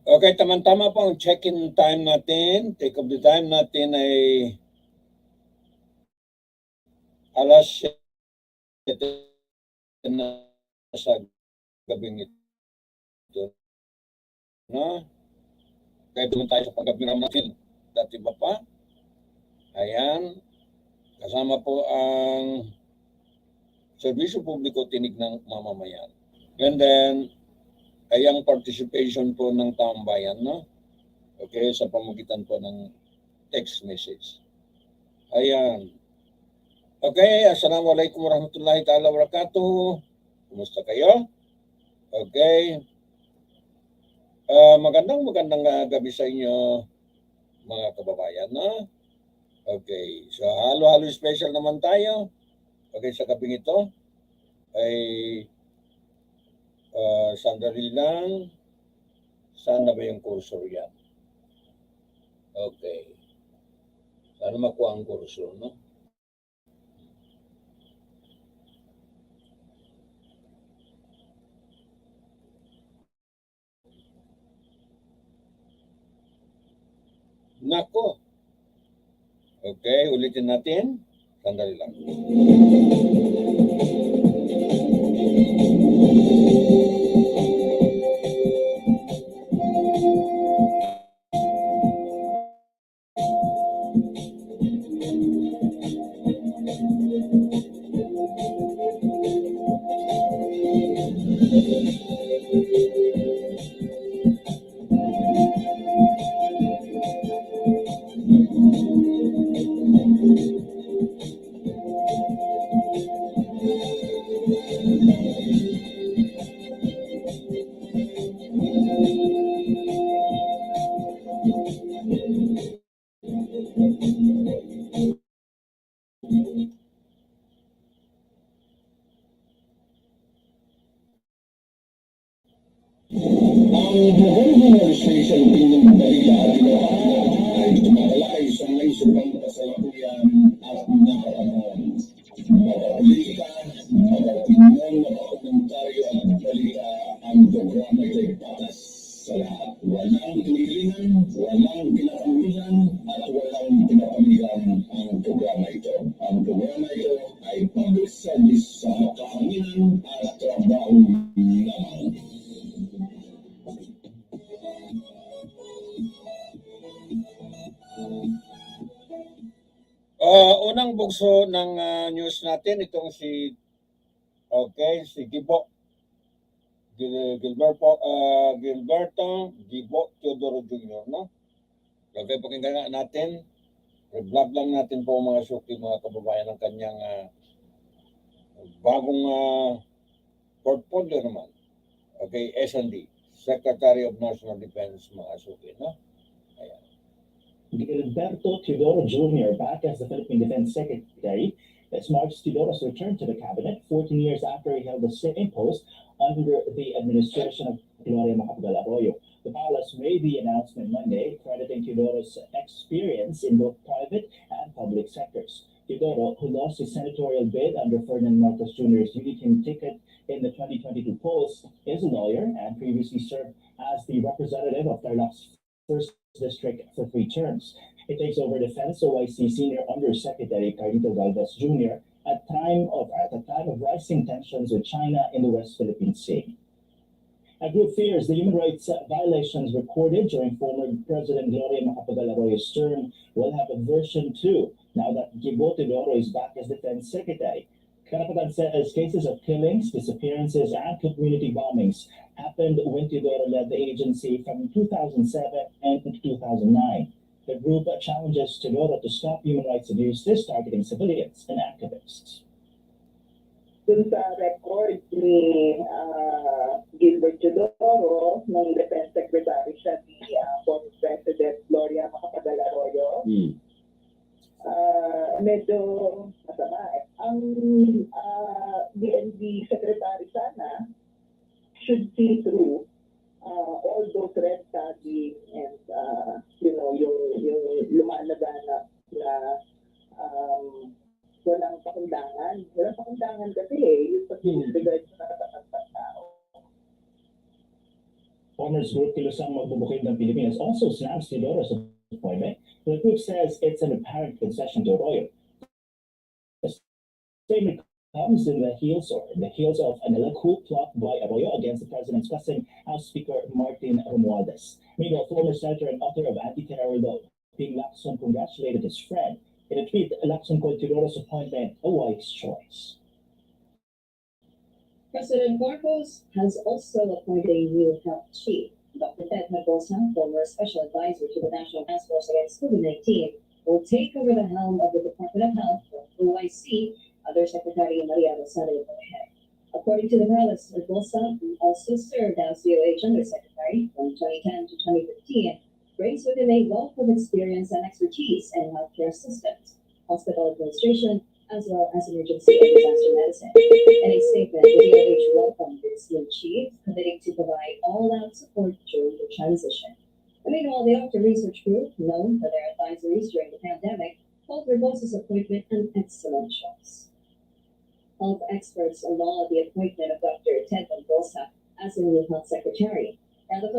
Okay, tama-tama po ang check-in time natin. Take of the time natin ay alas 7 na sa gabing ito. No? Kaya doon tayo sa paggabiram natin. Dati ba pa? Ayan. Kasama po ang serbisyo publiko tinig ng mamamayan. And then, ay ang participation po ng taong bayan, no? Okay, sa pamagitan po ng text message. Ayan. Okay, assalamualaikum warahmatullahi ta'ala wabarakatuh. Kumusta kayo? Okay. Magandang gabi sa inyo, mga kababayan, no? Okay, so halo-halo special naman tayo. Okay, sa gabing ito ay sandali lang. Saan na ba yung cursor yan? Okay. Sana makuha ang cursor, no? Nako. Okay, ulitin natin. Sandali lang. Ang buong administration ng balita at ay tumatalakay sa naisipang kasalukuyan at nakaraan. Makapolitika, makaopinyon, makakomentaryo at balita ang programa ay patas sa lahat. Walang kinikilingan, walang kinakamihan at walang pinapamigan ang programa ito. Ang programa ito ay public service sa kahanginan at trabaho lamang. Unang bugso ng news natin, itong si Gilberto Gibo Teodoro Jr., no? Okay, pakinggan natin. Re-vlog lang natin po mga suki, mga kababayan, ng kanyang bagong portfolio naman. Okay, S&D, Secretary of National Defense, mga suki, no? Ayan. Gilberto Teodoro Jr. back as the Philippine Defense Secretary. This marks Teodoro's return to the cabinet 14 years after he held the same post under the administration of Gloria Macapagal-Arroyo. The palace made the announcement Monday, crediting Teodoro's experience in both private and public sectors. Teodoro, who lost his senatorial bid under Ferdinand Marcos Jr.'s unity ticket in the 2022 polls, is a lawyer and previously served as the representative of Tarlac's first district for 3 terms. He takes over Defense OIC Senior Undersecretary Carlito Galvez Jr. at a time of rising tensions with China in the West Philippine Sea. A group fears the human rights violations recorded during former President Gloria Macapagal-Arroyo's term will have a version 2 now that Gibo Teodoro is back as Defense Secretary. Karapatan says cases of killings, disappearances, and community bombings happened when Teodoro led the agency from 2007 and 2009. The group challenges Teodoro to stop human rights abuses targeting civilians and activists. Dun sa record ni Gilbert Teodoro, ng Defense Secretary siya ni former President Gloria Macapagal-Arroyo, medyo masama eh. Ang DND Secretary sana should see through all those red tagging and yung lumalaganap na walang pakundangan. Walang pakundangan kasi yung pag-disregard sa karapatan tao. Farmers Group Kilusang Magbubukid ng Pilipinas also snaps Teodoro's appointment. The group says it's an apparent concession to Arroyo. The statement comes in the heels of an illegal coup plot by Arroyo against the president's cousin, House Speaker Martin Romualdez. Meanwhile, former senator and author of anti-terror law, Ping Lacson, congratulated his friend. In a tweet, Lacson called Teodoro's appointment a wise choice. President Marcos has also appointed a new health chief. Dr. Ted Mendoza, former special advisor to the National Task Force Against COVID-19, will take over the helm of the Department of Health, or OIC, under Secretary Maria Rosario Borges. According to the palace, Mendoza, who also served as DOH Undersecretary from 2010 to 2015, brings with him a wealth of experience and expertise in healthcare systems, hospital administration, as well as emergency and disaster medicine. In a statement, the DOH welcomed its new chief, committing to provide all-out support during the transition. Meanwhile, the Octa Research Group, known for their advisories during the pandemic, called Verbosa's appointment an excellent choice. Health experts laud the appointment of Dr. Ted Verbosa as the new health secretary. And the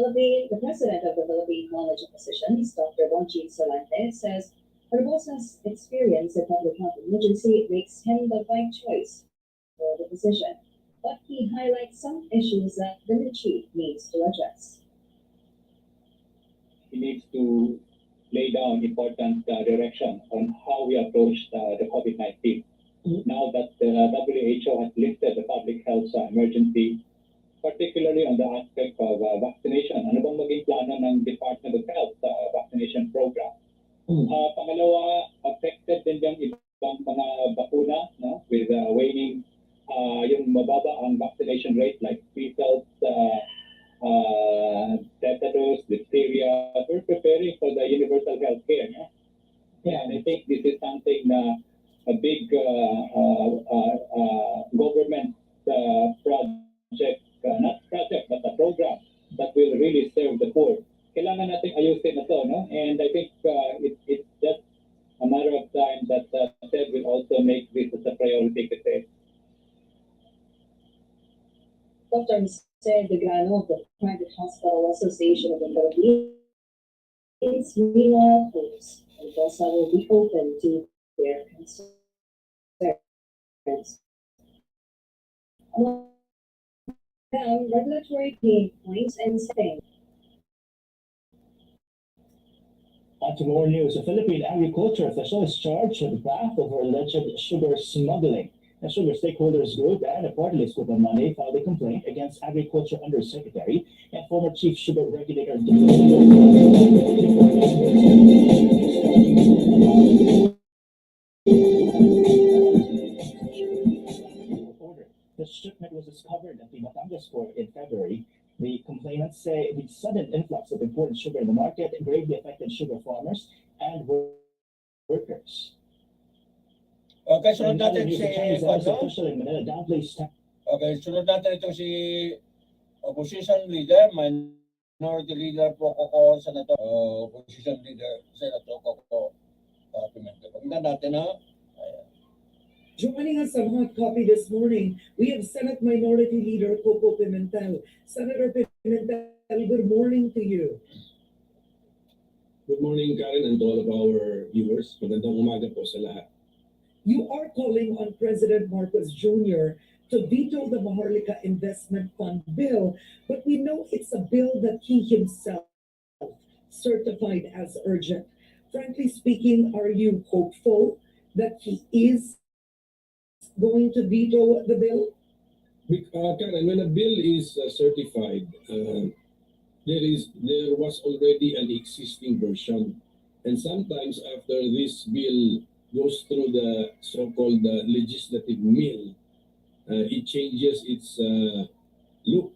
president of the Philippine College of Physicians, Dr. Bonchit Solante, says Verbosa's experience in public health emergency makes him the right choice for the position, but he highlights some issues that the new chief needs to address. He needs to lay down important direction on how we approach the COVID-19. Now that the WHO has lifted the public health emergency, particularly on the aspect of vaccination, ano bang maging plano ng Department of Health vaccination program? Pangalawa, affected din yung ibang mga bakuna, no? With waning yung mababa ang vaccination rate like measles, tetanus, diphtheria. We're preparing for the universal health care. No? Yeah, and I think this is something na a big government project, not project, but a program that will really serve the poor. Kailangan natin ayusin na to, no? And I think it's just a matter of time that Ted will also make this as a priority kasi. Dr. Jose De Grano of the Private Hospital Association of the Philippines, meanwhile, hopes Mendoza will be open to their concerns. Among them, regulatory pain points and Spain. On to more news. A Philippine agriculture official is charged with graft over alleged sugar smuggling. The Sugar Stakeholders Group and a party list group on Monday filed a complaint against Agriculture Undersecretary and former Chief Sugar Regulator. The shipment was discovered at the Batangas port in February. The complainants say the sudden influx of imported sugar in the market gravely affected sugar farmers and workers. Okay, sunod In other natin news, si the Chinese ano? official in Manila downplays Okay, sunod natin itong si opposition leader, minority leader Coco Senator, opposition leader Senator Coco Pimentel. Pakinggan natin ha. Ayan. Joining us on Hot Copy this morning, we have Senate Minority Leader Coco Pimentel. Senator Pimentel, good morning to you. Good morning, Karen, and to all of our viewers. Magandang umaga po sa lahat. You are calling on President Marcos Jr. to veto the Maharlika Investment Fund bill, but we know it's a bill that he himself certified as urgent. Frankly speaking, are you hopeful that he is going to veto the bill? Karen, when a bill is certified, there was already an existing version. And sometimes after this bill goes through the so-called legislative mill, it changes its look,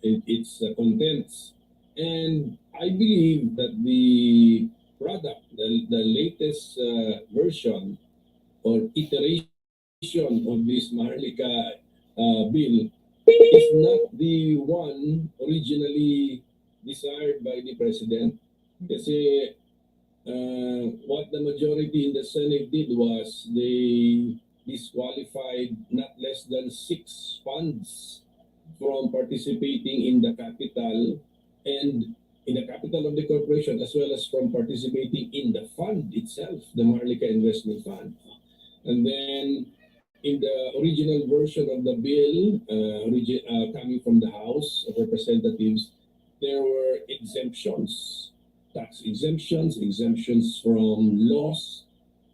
its contents. And I believe that the product, the latest version or iteration of this Maharlika bill is not the one originally desired by the President. Kasi what the majority in the Senate did was they disqualified not less than 6 funds from participating in the capital and in the capital of the corporation, as well as from participating in the fund itself, the Maharlika Investment Fund. And then in the original version of the bill coming from the House of Representatives, there were exemptions, tax exemptions, exemptions from laws,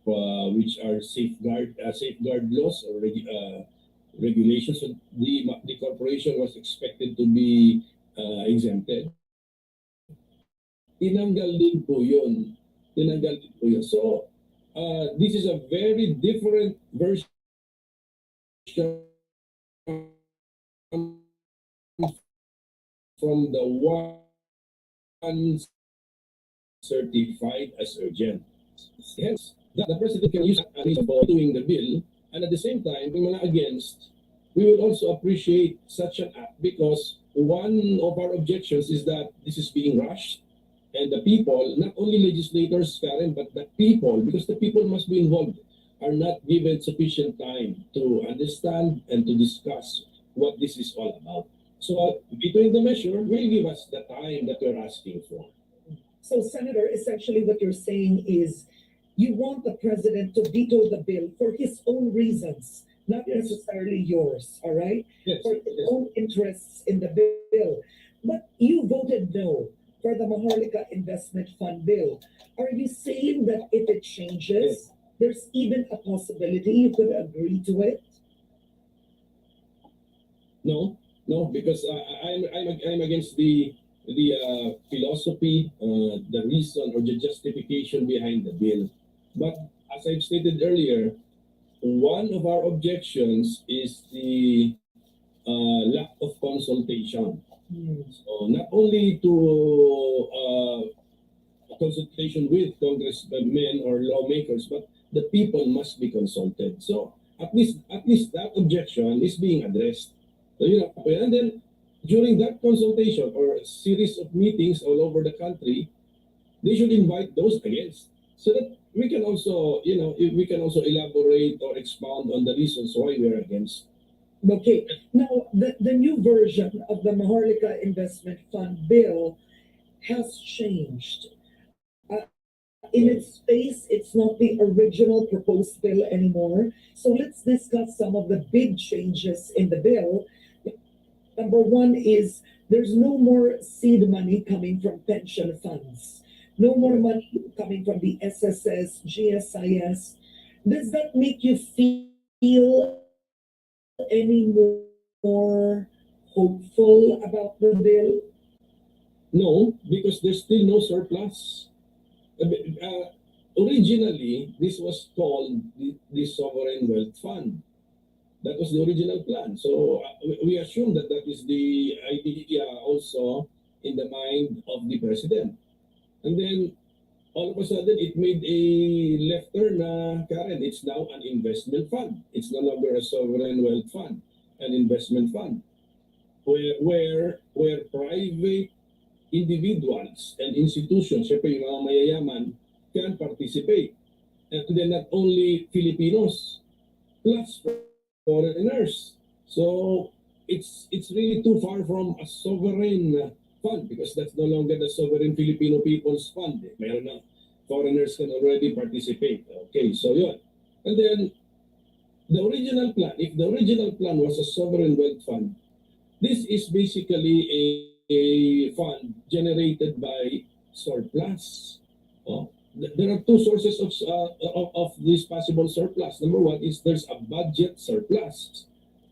which are safeguard laws or regulations. So the corporation was expected to be exempted. Tinanggal din po yun. So, this is a very different version from the one certified as urgent. Hence, the President can use a reason for doing the bill, and at the same time, yung mga against, we will also appreciate such an act because one of our objections is that this is being rushed, and the people, not only legislators, Karen, but the people, because the people must be involved, are not given sufficient time to understand and to discuss what this is all about. So, between the measure will give us the time that we're asking for. So, Senator, essentially what you're saying is you want the president to veto the bill for his own reasons, not Yes. necessarily yours, all right? Yes. For his own interests in the bill. But you voted no for the Maharlika Investment Fund bill. Are you saying that if it changes, there's even a possibility you could agree to it? No, because I'm against the philosophy, the reason or the justification behind the bill. But as I've stated earlier, one of our objections is the lack of consultation. So not only to consultation with congressmen or lawmakers, but the people must be consulted. So at least that objection is being addressed. So, and then during that consultation or a series of meetings all over the country, they should invite those against, so that we can also, elaborate or expound on the reasons why we're against. Okay, now the new version of the Maharlika Investment Fund bill has changed. In its face, it's not the original proposed bill anymore. So let's discuss some of the big changes in the bill. Number one is there's no more seed money coming from pension funds. No more money coming from the SSS, GSIS. Does that make you feel any more hopeful about the bill? No, because there's still no surplus. Originally, this was called the Sovereign Wealth Fund. That was the original plan. So we assume that is the idea also in the mind of the president. And then all of a sudden, it made a left turn, Karen. It's now an investment fund. It's no longer a sovereign wealth fund, an investment fund, where private individuals and institutions, syempre yung mga mayayaman, can participate. And then not only Filipinos, plus foreigners. So it's really too far from a sovereign fund because that's no longer the sovereign Filipino people's fund. Mayroon na foreigners can already participate. Okay, so yun. And then the original plan, if the original plan was a sovereign wealth fund, this is basically a fund generated by surplus. There are two sources of this possible surplus. Number one is there's a budget surplus.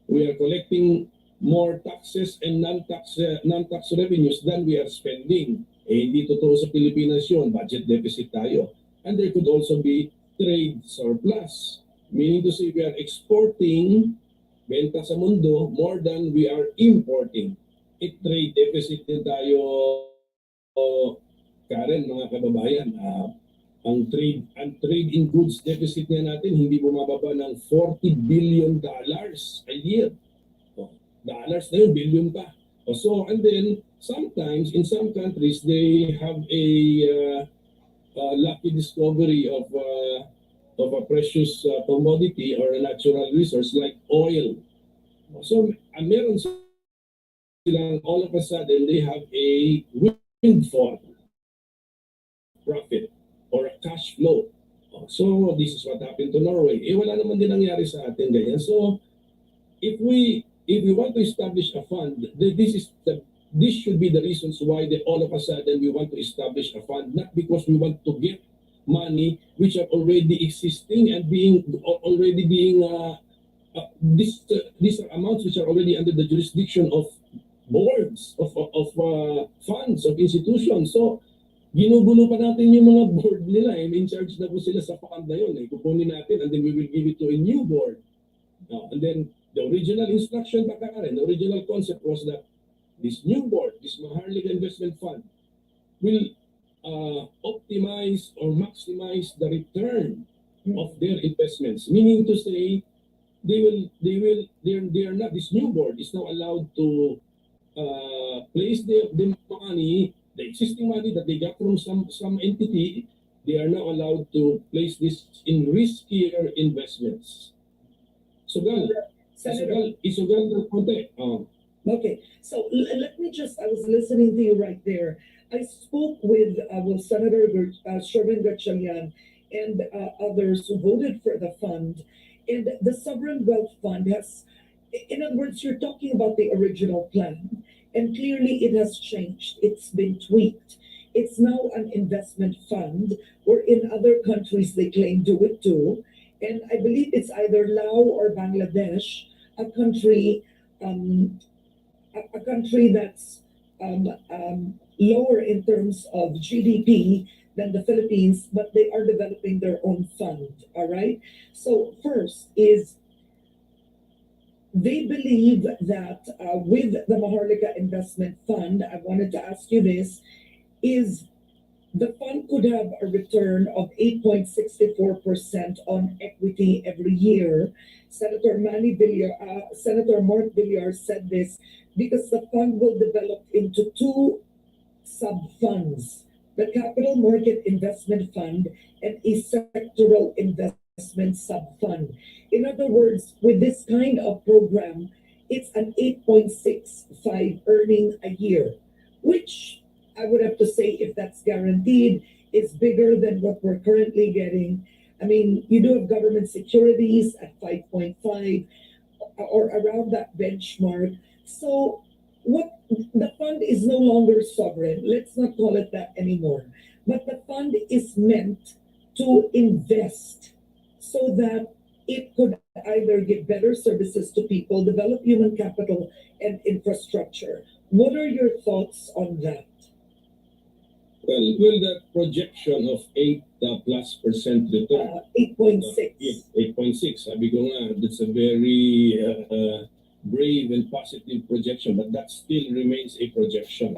We are collecting more taxes and non-tax revenues than we are spending. Hindi totoo sa Pilipinas yun. Budget deficit tayo. And there could also be trade surplus. Meaning to say we are exporting benta sa mundo more than we are importing. Trade deficit din tayo, Karen, mga kababayan. Ang trade in goods deficit na natin hindi bumababa ng $40 billion a year. Dollars na yun, billion pa. So, and then sometimes in some countries they have a lucky discovery of a precious commodity or a natural resource like oil. So, meron silang all of a sudden they have a windfall profit or a cash flow. So, this is what happened to Norway. Wala naman din nangyari sa atin ganyan. So, if we want to establish a fund, this should be the reasons why all of a sudden we want to establish a fund, not because we want to get money which are already existing and these are amounts which are already under the jurisdiction of boards of funds of institutions. So ginugulo pa natin yung mga board nila, in charge na po sila sa fund na yun. Kukunin natin and then we will give it to a new board. And then the original instruction baka rin, the original concept was that this new board, this Maharlika Investment Fund, will optimize or maximize the return of their investments. Meaning to say, they are not, this new board is now allowed to place the money, the existing money that they got from some entity, they are now allowed to place this in riskier investments. Sugal. Isugal ng konti. Okay, so let me just, I was listening to you right there. I spoke with Senator Sherwin Gatchalian and others who voted for the fund. And the Sovereign Wealth Fund has, in other words, you're talking about the original plan. And clearly it has changed. It's been tweaked. It's now an investment fund, where in other countries they claim do it too. And I believe it's either Laos or Bangladesh, a country that's lower in terms of GDP than the Philippines, but they are developing their own fund. All right. So first is they believe that with the Maharlika Investment Fund, I wanted to ask you this, is the fund could have a return of 8.64% on equity every year. Senator Mark Villar said this because the fund will develop into two sub-funds, the Capital Market Investment Fund and a sectoral investment sub-fund. In other words, with this kind of program, it's an 8.65 earning a year, which I would have to say, if that's guaranteed, is bigger than what we're currently getting. I mean, you do have government securities at 5.5 or around that benchmark. So what the fund is no longer sovereign. Let's not call it that anymore. But the fund is meant to invest so that it could either give better services to people, develop human capital and infrastructure. What are your thoughts on that? Well, that projection of 8+ percent return. 8.6. 8.6. Sabi ko nga, that's a very brave and positive projection, but that still remains a projection.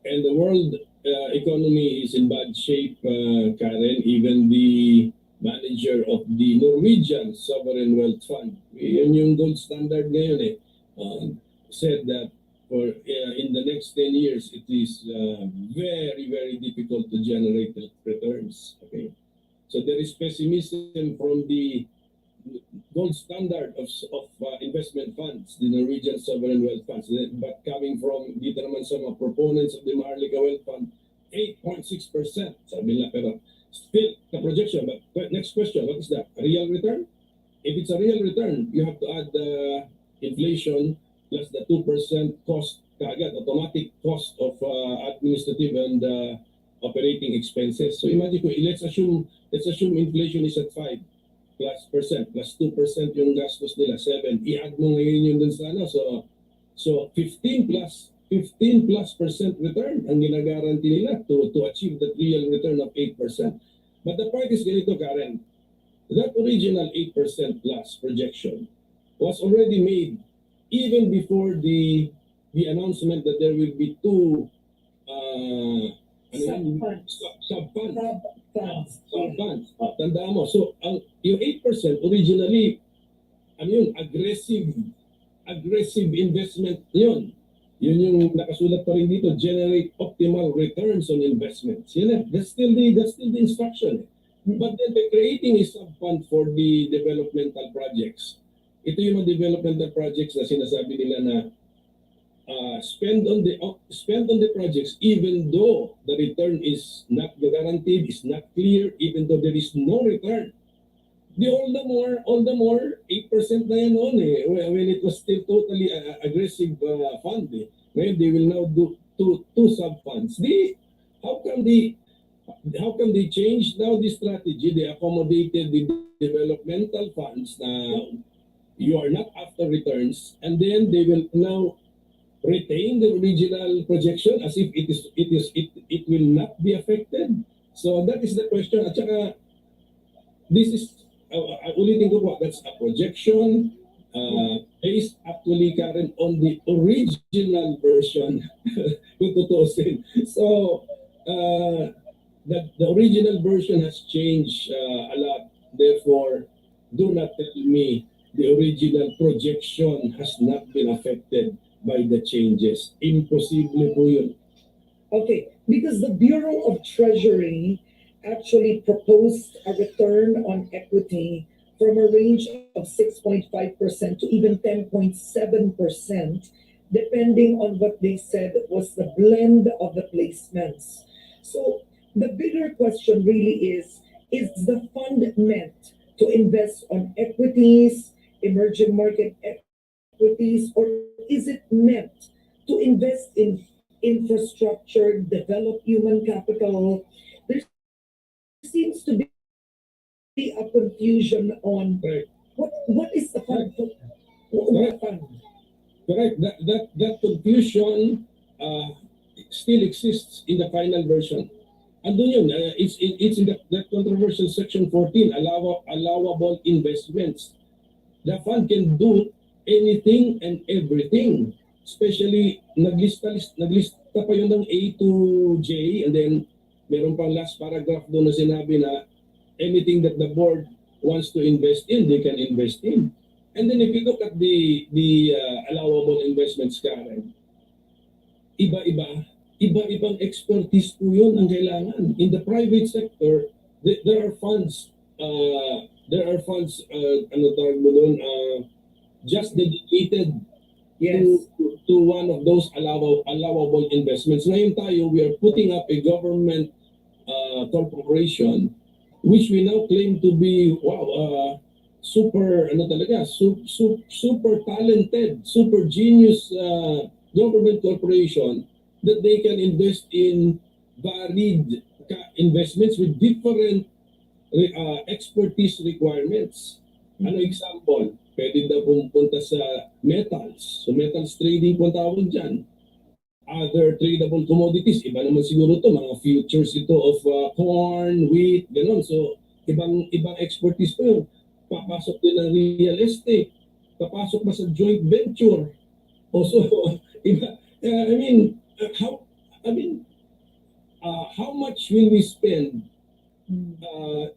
And the world economy is in bad shape, Karen. Even the manager of the Norwegian Sovereign Wealth Fund, yun yung gold standard ngayon said that for in the next 10 years, it is very, very difficult to generate returns. Okay, so there is pessimism from the gold standard of investment funds, the Norwegian Sovereign Wealth Funds, but coming from dito naman sa mga proponents of the Maharlika Wealth Fund, 8.6%. Sabi nila, pero still the projection. But next question, what is that? A real return? If it's a real return, you have to add the inflation plus the 2% cost, kaagad, automatic cost of administrative and operating expenses. So imagine, let's assume inflation is at 5+% plus 2% yung gastos nila, 7. I-add mo ngayon yun dun sa so 15+ percent return ang ginagaranti nila to achieve that real return of 8%. But the point is ganito, Karen, that original 8% plus projection was already made even before the announcement that there will be two sub-funds. Tandaan mo. So, yung 8% originally, aggressive investment yun. Yun yung nakasulat pa rin dito, generate optimal returns on investments. Yun na, that's still the instruction. But then the creating a sub-fund for the developmental projects. Ito yung mga developmental projects na sinasabi nila na spend on the projects even though the return is not guaranteed, is not clear, even though there is no return. All the more, 8% na yan noon when it was still totally aggressive fund. Ngayon, they will now do two sub-funds. How come they changed now the strategy? They accommodated the developmental funds na you are not after returns, and then they will now retain the original projection as if it will not be affected. So that is the question. At saka, this is ulitin ko po, that's a projection based actually, Karen, on the original version kung tutusin. So the original version has changed a lot. Therefore, do not tell me the original projection has not been affected by the changes. Impossible po yun. Okay, because the Bureau of Treasury actually proposed a return on equity from a range of 6.5% to even 10.7%, depending on what they said was the blend of the placements. So the bigger question really is the fund meant to invest on equities, emerging market equities, or is it meant to invest in infrastructure, develop human capital? There seems to be a confusion on what is the fund? What fund? Correct. That confusion still exists in the final version. Andun yun, it's in that controversial section 14, allowable investments. The fund can do anything and everything. Especially, naglista pa yun ng A to J, and then meron pang last paragraph doon na sinabi na anything that the board wants to invest in, they can invest in. And then if you look at the allowable investments, Karen, iba-ibang expertise po yun ang kailangan. In the private sector, there are funds, ano tawag mo doon, just dedicated to one of those allowable investments. Ngayon tayo, we are putting up a government corporation which we now claim to be super super talented, super genius government corporation that they can invest in varied investments with different expertise requirements. Ano example? Pwede daw pumunta sa metals. So metals trading po tawag dyan. Other tradable commodities, iba naman siguro to, mga futures ito of corn, wheat, gano'n. So ibang expertise po yun. Papasok din ng real estate. Papasok pa sa joint venture. Also, iba, how much will we spend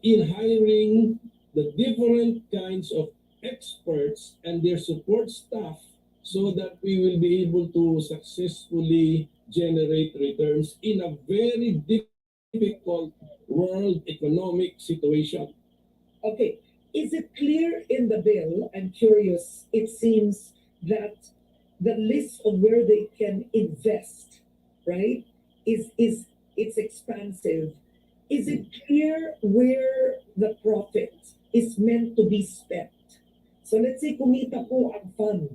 in hiring the different kinds of experts and their support staff so that we will be able to successfully generate returns in a very difficult world economic situation? Okay, is it clear in the bill? I'm curious. It seems that the list of where they can invest, right, is it's expansive. Is it clear where the profit is meant to be spent? So let's say kumita po ang fund.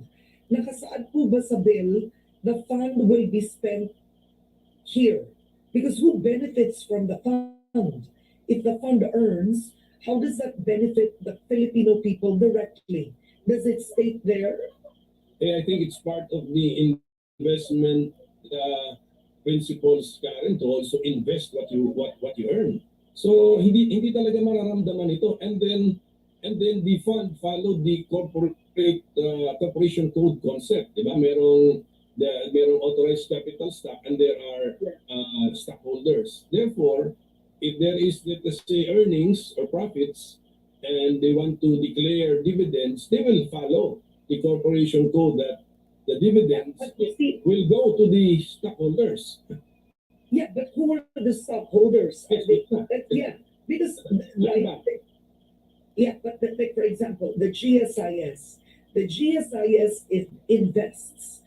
Nakasaad po ba sa bill, the fund will be spent here? Because who benefits from the fund? If the fund earns, how does that benefit the Filipino people directly? Does it state there? I think it's part of the investment principles, Karen, to also invest what you earn. So hindi talaga mararamdaman ito, and then the fund followed the corporation code concept, di ba? Merong authorized capital stock and there are stockholders. Therefore, if there is, let's say, earnings or profits and they want to declare dividends, they will follow the corporation code that the dividends But you see, will go to the stockholders. yeah, but who are the stockholders? Are they, yeah, because like, yeah, but like for example, the GSIS invests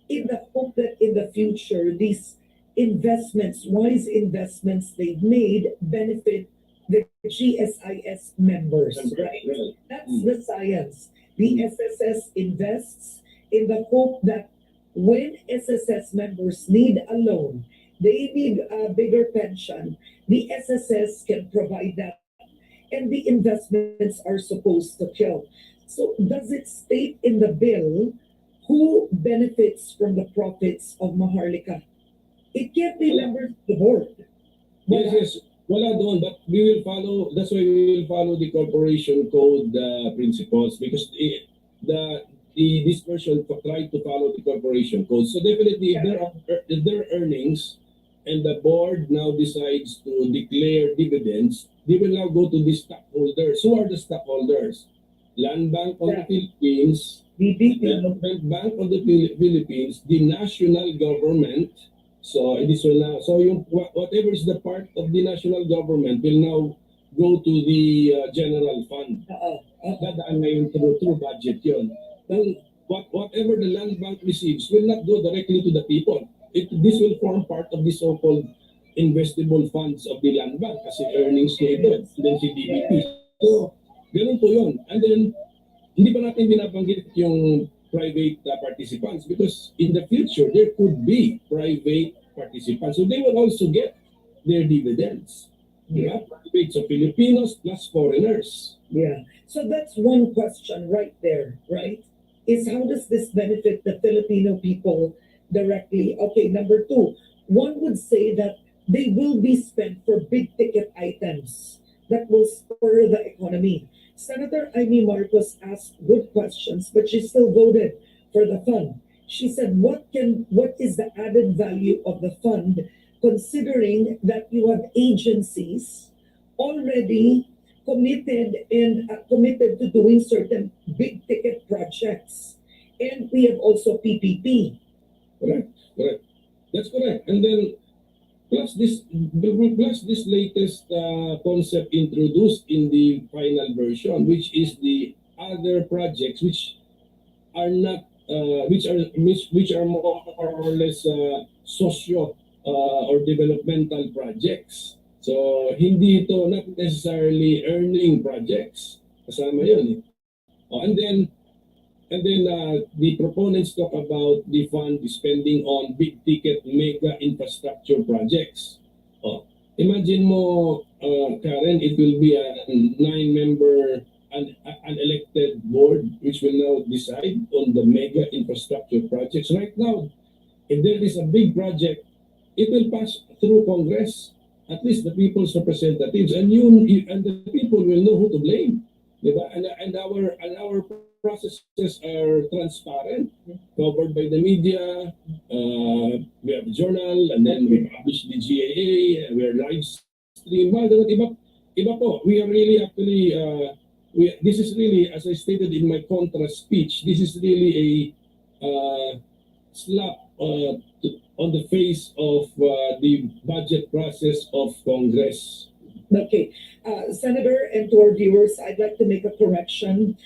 in the hope that in the future these investments, wise investments they've made, benefit the GSIS members, right? That's the science. The SSS invests in the hope that when SSS members need a loan, they need a bigger pension, the SSS can provide that, and the investments are supposed to kill. So does it state in the bill who benefits from the profits of Maharlika? It can't be members of the board. Yes, yes. Wala doon, but we will follow, that's why we will follow the corporation code principles, because this version tried to follow the corporation code. So definitely, if there are earnings and the board now decides to declare dividends, they will now go to the stockholders. Who are the stockholders? Land Bank of the Philippines, the Development Bank of the Philippines, the national government. So this will now, so yung whatever is the part of the national government will now go to the general fund. Dadaan na yung through budget yun. Then whatever the land bank receives will not go directly to the people. This will form part of the so-called investable funds of the land bank kasi earnings niya ito, then si DBP. So, ganun po yun. And then, hindi pa natin binabanggit yung private participants because in the future, there could be private participants. So they will also get their dividends. Yeah. Private, so Filipinos plus foreigners. Yeah. So that's one question right there, right? Is how does this benefit the Filipino people directly? Okay, number two, one would say that they will be spent for big ticket items that will spur the economy. Senator Amy Marcos asked good questions, but she still voted for the fund. She said, what is the added value of the fund, considering that you have agencies already committed to doing certain big ticket projects, and we have also PPP. Correct. That's correct. And then plus this latest concept introduced in the final version, which is the other projects which are not which are more or less socio or developmental projects. So hindi ito not necessarily earning projects. Kasama yun. And then the proponents talk about the fund spending on big ticket mega infrastructure projects. Imagine mo, Karen, it will be a 9-member unelected board which will now decide on the mega infrastructure projects. Right now, if there is a big project, it will pass through Congress, at least the people's representatives, and the people will know who to blame. Diba? And our processes are transparent, covered by the media. We have a journal, and then we publish the GAA. We are live stream. Iba po. We are really actually. This is really, as I stated in my contra speech, this is really a slap on the face of the budget process of Congress. Okay, Senator, and to our viewers, I'd like to make a correction,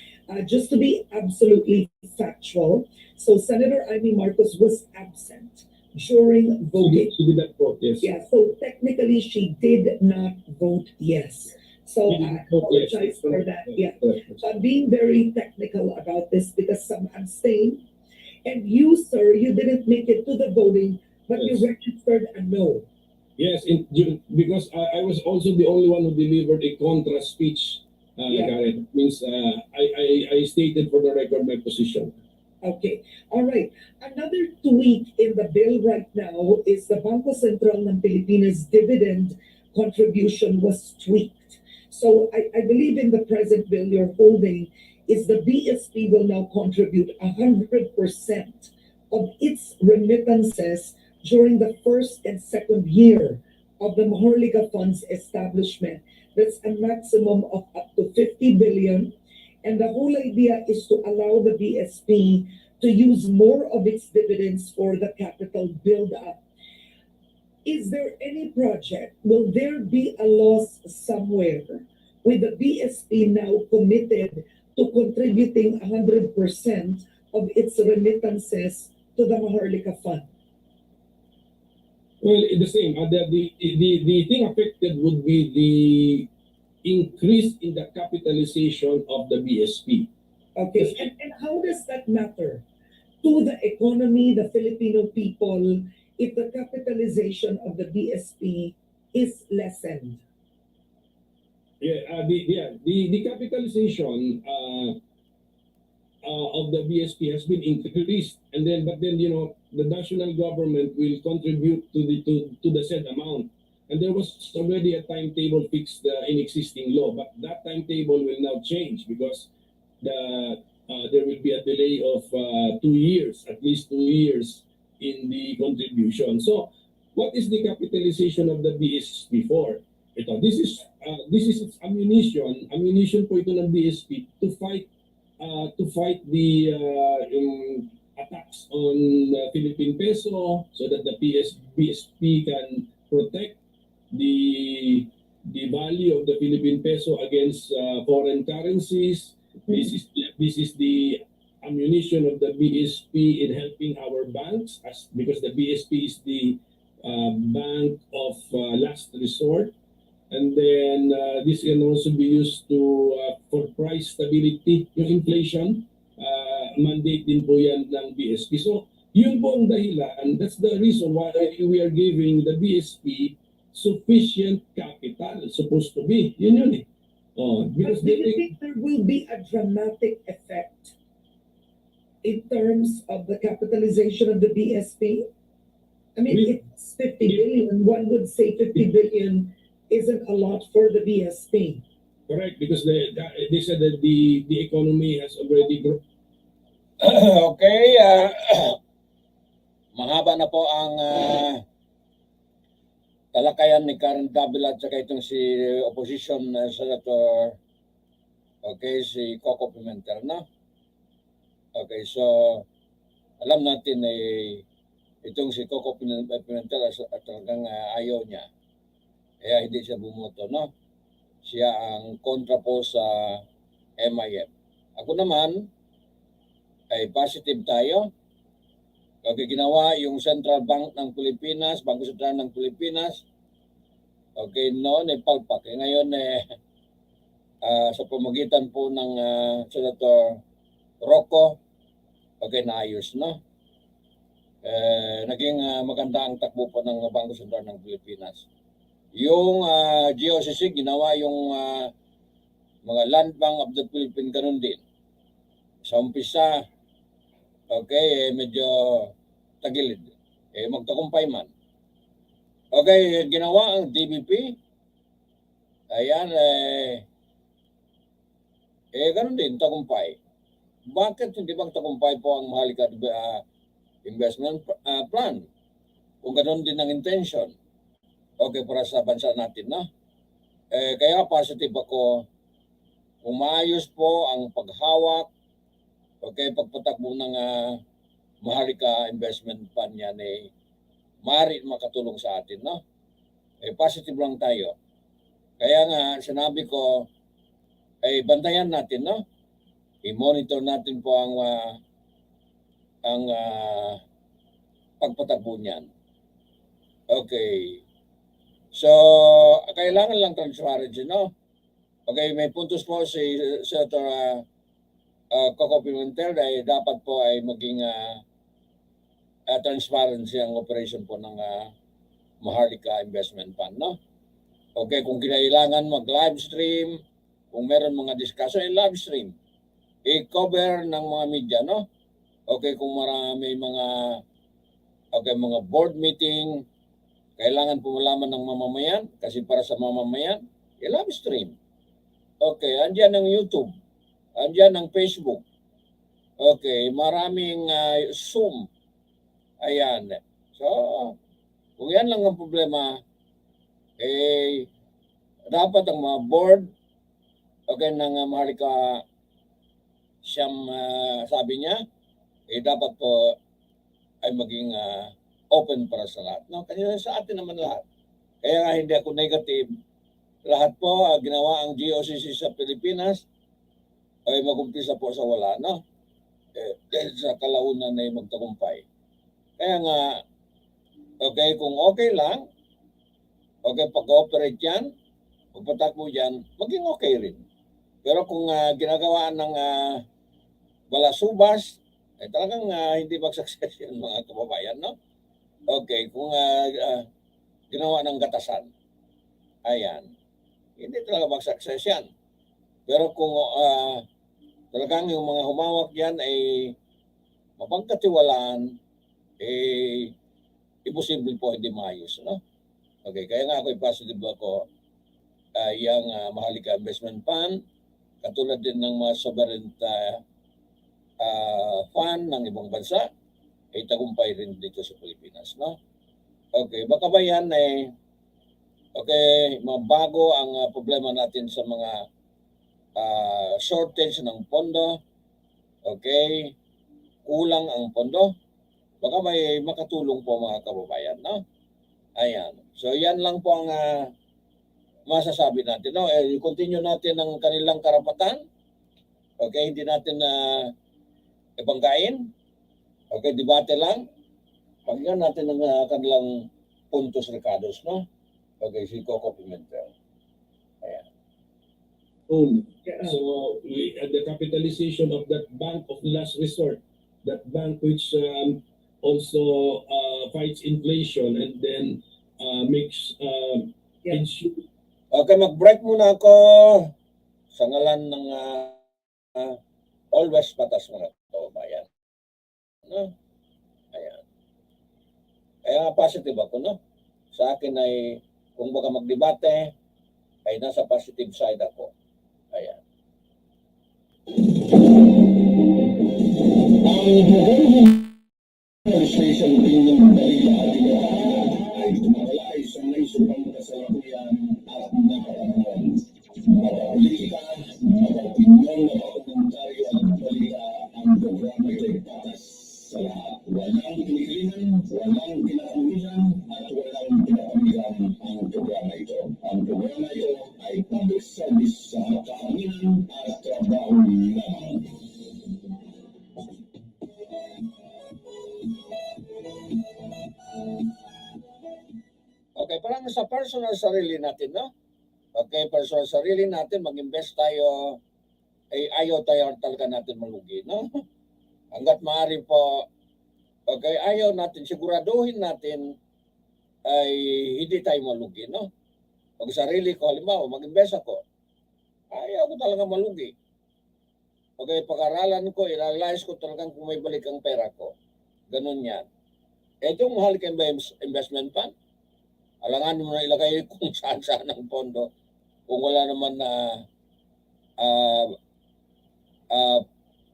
just to be absolutely factual. So Senator Amy Marcos was absent during voting. She did not vote, yes. Yeah, so technically she did not vote yes. So I apologize for that. Yeah, so I'm being very technical about this because some abstained, and you, sir, you didn't make it to the voting, but you registered a no. Yes, because I was also the only one who delivered a contra speech. Karen. Means I stated for the record my position. Okay, all right. Another tweak in the bill right now is the Bangko Sentral ng Pilipinas dividend contribution was tweaked. So I believe in the present bill you're holding is the BSP will now contribute 100% of its remittances during the first and second year of the Maharlika Fund's establishment. That's a maximum of up to 50 billion. And the whole idea is to allow the BSP to use more of its dividends for the capital build-up. Is there any project? Will there be a loss somewhere with the BSP now committed to contributing 100% of its remittances to the Maharlika Fund? Well, the same. The thing affected would be the increase in the capitalization of the BSP. Okay, and how does that matter to the economy, the Filipino people, if the capitalization of the BSP is lessened? The capitalization of the BSP has been increased, and then the national government will contribute to the said amount, and there was already a timetable fixed in existing law, but that timetable will now change because there will be a delay of 2 years, at least 2 years in the contribution. So, what is the capitalization of the BSP for? This is its ammunition po ito ng BSP to fight the attacks on the Philippine peso, so that the BSP can protect the value of the Philippine peso against foreign currencies. This is the ammunition of the BSP in helping our banks, because the BSP is the bank of last resort. And then this can also be used for price stability, yung inflation, mandate din po yan ng BSP. So, yun po ang dahilan. That's the reason why we are giving the BSP sufficient capital, supposed to be. Yun eh. But do you think there will be a dramatic effect in terms of the capitalization of the BSP? I mean, it's 50 billion. One would say 50 billion isn't a lot for the BSP. Correct, because they said that the economy has already grown. Okay, mahaba na po ang talakayan ni Karen Davila at saka itong si opposition senator, okay, si Coco Pimentel, no? Okay, so alam natin itong si Coco Pimentel at talagang ayaw niya. Kaya hindi siya bumoto, no? Siya ang kontra po sa MIM. Ako naman ay positive tayo. Okay, ginawa yung Central Bank ng Pilipinas, Bangko Sentral ng Pilipinas. Okay, noon palpak. Ngayon sa pamamagitan po ng Senator Rocco, okay, naayos, no? Naging maganda ang takbo po ng Bangko Sentral ng Pilipinas. Yung GOCC, ginawa yung mga Land Bank of the Philippines, ganun din. Sa umpisa, okay, medyo tagilid. Magtakumpay man. Okay, ginawa ang DBP. Ayan, ganun din, takumpay. Bakit hindi bang takumpay po ang Maharlika investment plan? Kung ganun din ang intention. Okay, para sa bansa natin, no? Kaya positive ako. Umayos po ang paghawak, okay, pagpatakbo ng Maharlika investment fund yan, maaari makatulong sa atin, no? Positive lang tayo. Kaya nga, sinabi ko, bantayan natin, no? I-monitor natin po ang pagpatakbo niyan. Okay. So, kailangan lang transparency, no? Okay, may puntos po si Senator Coco Pimentel ay dapat po ay maging transparency ang operation po ng Maharlika Investment Fund, no? Okay, kung kailangan mag-live stream, kung meron mga discussion, live stream. I-cover ng mga media, no? Okay, kung marami mga board meeting, kailangan po malaman ng mamamayan, kasi para sa mamamayan, i-live stream. Okay, andyan ang YouTube, andyan ang Facebook. Okay, maraming Zoom. Ayan. So, kung yan lang ang problema, dapat ang mga board, okay, ng Maharlika, siyang sabi niya, dapat po ay maging open para sa lahat. No? Kanina sa atin naman lahat. Kaya nga hindi ako negative. Lahat po ginawa ang GOCC sa Pilipinas ay mag-umpisa po sa wala. No? Dahil sa kalaunan na magtagumpay. Kaya nga, okay, kung okay lang, okay, pag-ooperate yan, pagpatakbo yan, maging okay rin. Pero kung ginagawa ng balasubas, ay talagang hindi mag-success yun mga kababayan, no? Okay, kung ginawa ng gatasan, ayan, hindi talaga mag-success yan. Pero kung talagang yung mga humawak yan ay mapagkatiwalaan, imposible po hindi maayos, no? Okay, kaya nga ako positive ako yung Maharlika Investment Fund, katulad din ng mga sovereign fund ng ibang bansa, ay tagumpay rin dito sa Pilipinas, no? Okay, baka ba yan okay, mabago ang problema natin sa mga shortage ng pondo, okay, kulang ang pondo, baka may makatulong po mga kababayan, no? Ayan. So yan lang po ang masasabi natin, no? Continue natin ang kanilang karapatan. Okay, hindi natin ibanggain. Okay, debate lang. Pakinggan natin ang kanilang puntos recados, no? Okay, si Coco Pimentel. Ayan. So the capitalization of that bank of last resort, that bank which also fights inflation and then makes Okay, mag-break muna ako sa ngalan ng always patas mga kababayan. No? Ayan. Kaya positive ako, no? Sa akin ay, kung baka magdebate, ay nasa positive side ako. Ayan. Ang legislation ng balita ay tumatalakay sa naisupang kasalukuyan at napapanahon. Mapapalitika, mapapinyon, mapakomentaryo at balita ang programa ito'y patas sa lahat. Walang kinikilingan, walang kinakamihan at walang pinapamihan ang programa ito. Ang programa ito ay public service sa kahanginan at trabaho lamang. Okay, parang sa personal sarili natin, no? Okay, personal sarili natin, mag-invest tayo, ay ayaw tayo talaga natin malugi, no? Hanggat maaari po, okay, ayaw natin, siguraduhin natin ay hindi tayo malugi, no? Pag sarili ko, halimbawa, mag-invest ako, ayaw ko talaga malugi. Okay, pag-aralan ko, i-realize ko talagang kung may balik ang pera ko. Ganun yan. Itong Maharlika Investment Fund, alangan mo na ilagay kung saan-saan ang pondo kung wala naman na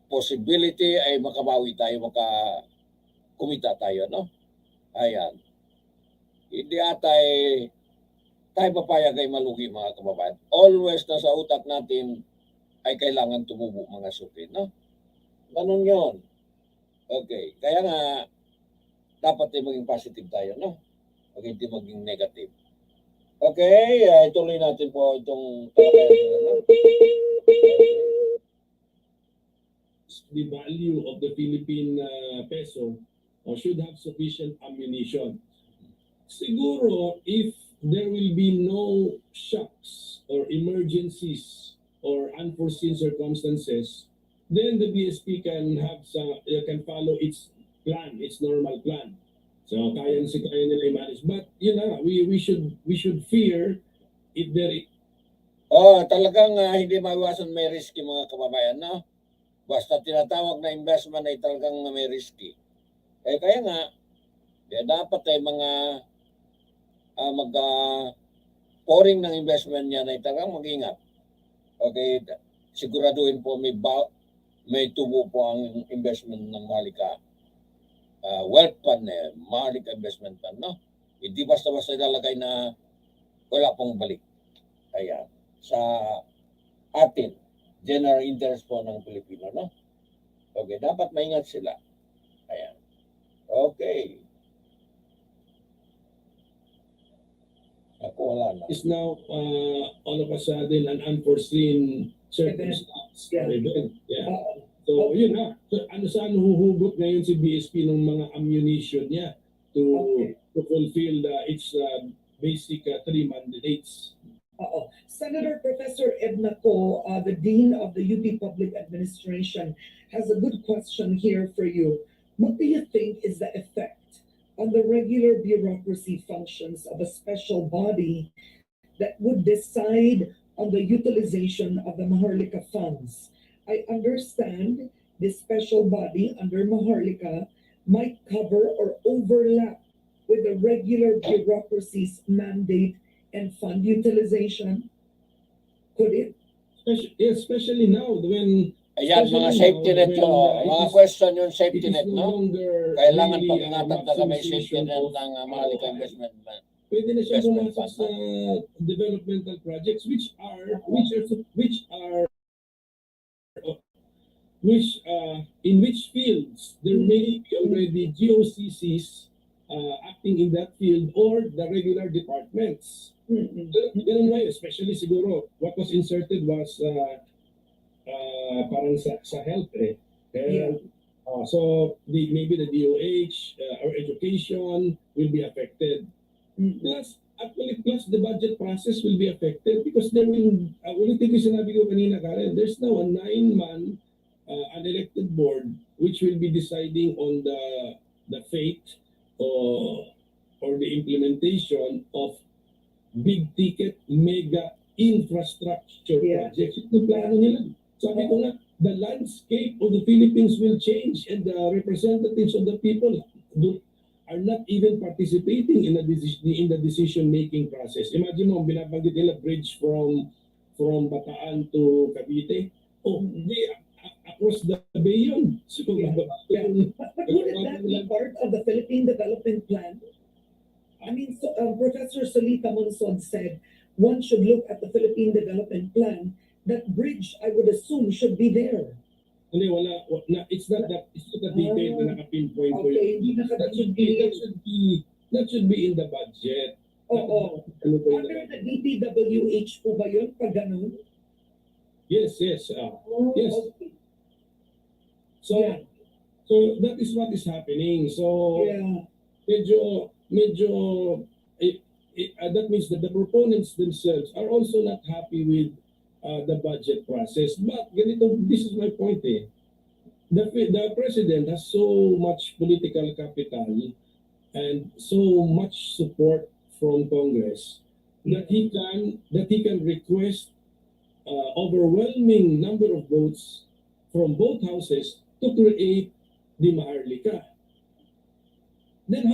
possibility ay makabawi tayo, makakumita tayo, no? Ayan. Hindi atay tayo papayag ay malugi mga kababayan. Always na sa utak natin ay kailangan tumubo mga suki, no? Ganun yun. Okay. Kaya nga, dapat ay maging positive tayo, no? Huwag hindi maging negative. Okay, ituloy natin po itong the value of the Philippine peso should have sufficient ammunition. Siguro, if there will be no shocks or emergencies or unforeseen circumstances, then the BSP can follow its plan, its normal plan. So kaya nila i-manage. But you know, we should fear if there talagang hindi maiwasan may risky mga kababayan, no? Basta tinatawag na investment ay talagang may risky. Kaya nga, dapat ay mga pouring ng investment niya ay talagang mag-ingat. Okay, siguraduhin po may tubo po ang investment ng Maharlika wealth fund, Maharlika Investment Fund, no? Hindi basta-basta ilalagay na wala pong balik. Ayan. Sa atin, general interest po ng Pilipino, no? Okay, dapat maingat sila. Okay. Ako wala na. Is now all of a sudden an unforeseen circumstance or event. Yeah. So yun na. So, saan huhugot ngayon si BSP ng mga ammunition niya to fulfill its basic 3 mandates. Senator Professor Edna Ko, the Dean of the UP Public Administration, has a good question here for you. What do you think is the effect on the regular bureaucracy functions of a special body that would decide on the utilization of the Maharlika funds? I understand this special body under Maharlika might cover or overlap with the regular bureaucracy's mandate and fund utilization. Could it? Especially now when Ayan, mga safety net yun. Mga question yung safety net, no? Kailangan pag-ingatan na may safety net ng Maharlika Investment Bank. Pwede na siya pumasok sa developmental projects in which fields there may be already GOCCs acting in that field or the regular departments. Ganun na, especially siguro what was inserted was parang sa health so maybe the DOH or education will be affected. Plus the budget process will be affected because there will ulitin ko sinabi ko kanina, Karen, there's now a 9-man unelected board which will be deciding on the fate or the implementation of big ticket mega infrastructure projects. Ito plano nila. Sabi ko nga, the landscape of the Philippines will change and the representatives of the people are not even participating in the decision-making process. Imagine mo, binabanggit nila bridge from Bataan to Cavite. Across the bay yun. So, But wouldn't that be part of the Philippine Development Plan? I mean, Professor Solita Monsod said one should look at the Philippine Development Plan. That bridge, I would assume, should be there. Hindi, wala. It's not that detail na naka-pinpoint ko Okay, hindi yun. That should be in the budget. Oo. Under the DPWH po ba yun, pag ganun? Yes. Yes. Okay. So that is what is happening. So medyo that means that the proponents themselves are also not happy with the budget process. But ganito, this is my point. The president has so much political capital and so much support from Congress that he can request overwhelming number of votes from both houses to create the Maharlika. Then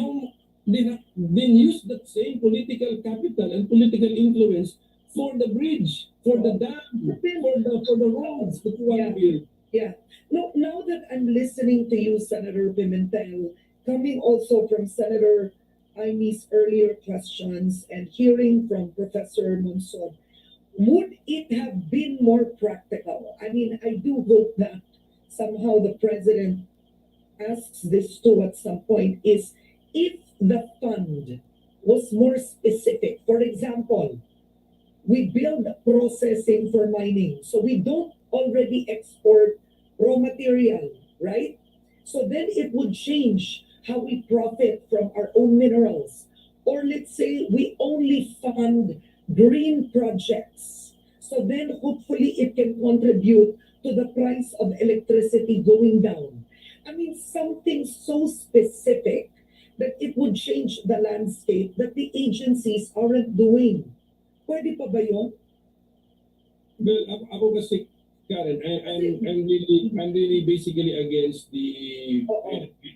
use that same political capital and political influence for the bridge, for the dam, for the roads that you want to build. Yeah. Now that I'm listening to you, Senator Pimentel, coming also from Senator Aime's earlier questions and hearing from Professor Monsod, would it have been more practical? I mean, I do hope that somehow the president asks this too at some point, is if the fund was more specific. For example, we build processing for mining, so we don't already export raw material, right? So then it would change how we profit from our own minerals. Or let's say we only fund green projects. So then hopefully it can contribute to the price of electricity going down. I mean, something so specific that it would change the landscape that the agencies aren't doing. Pwede pa ba yun? Well, ako kasi, Karen, I'm really basically against the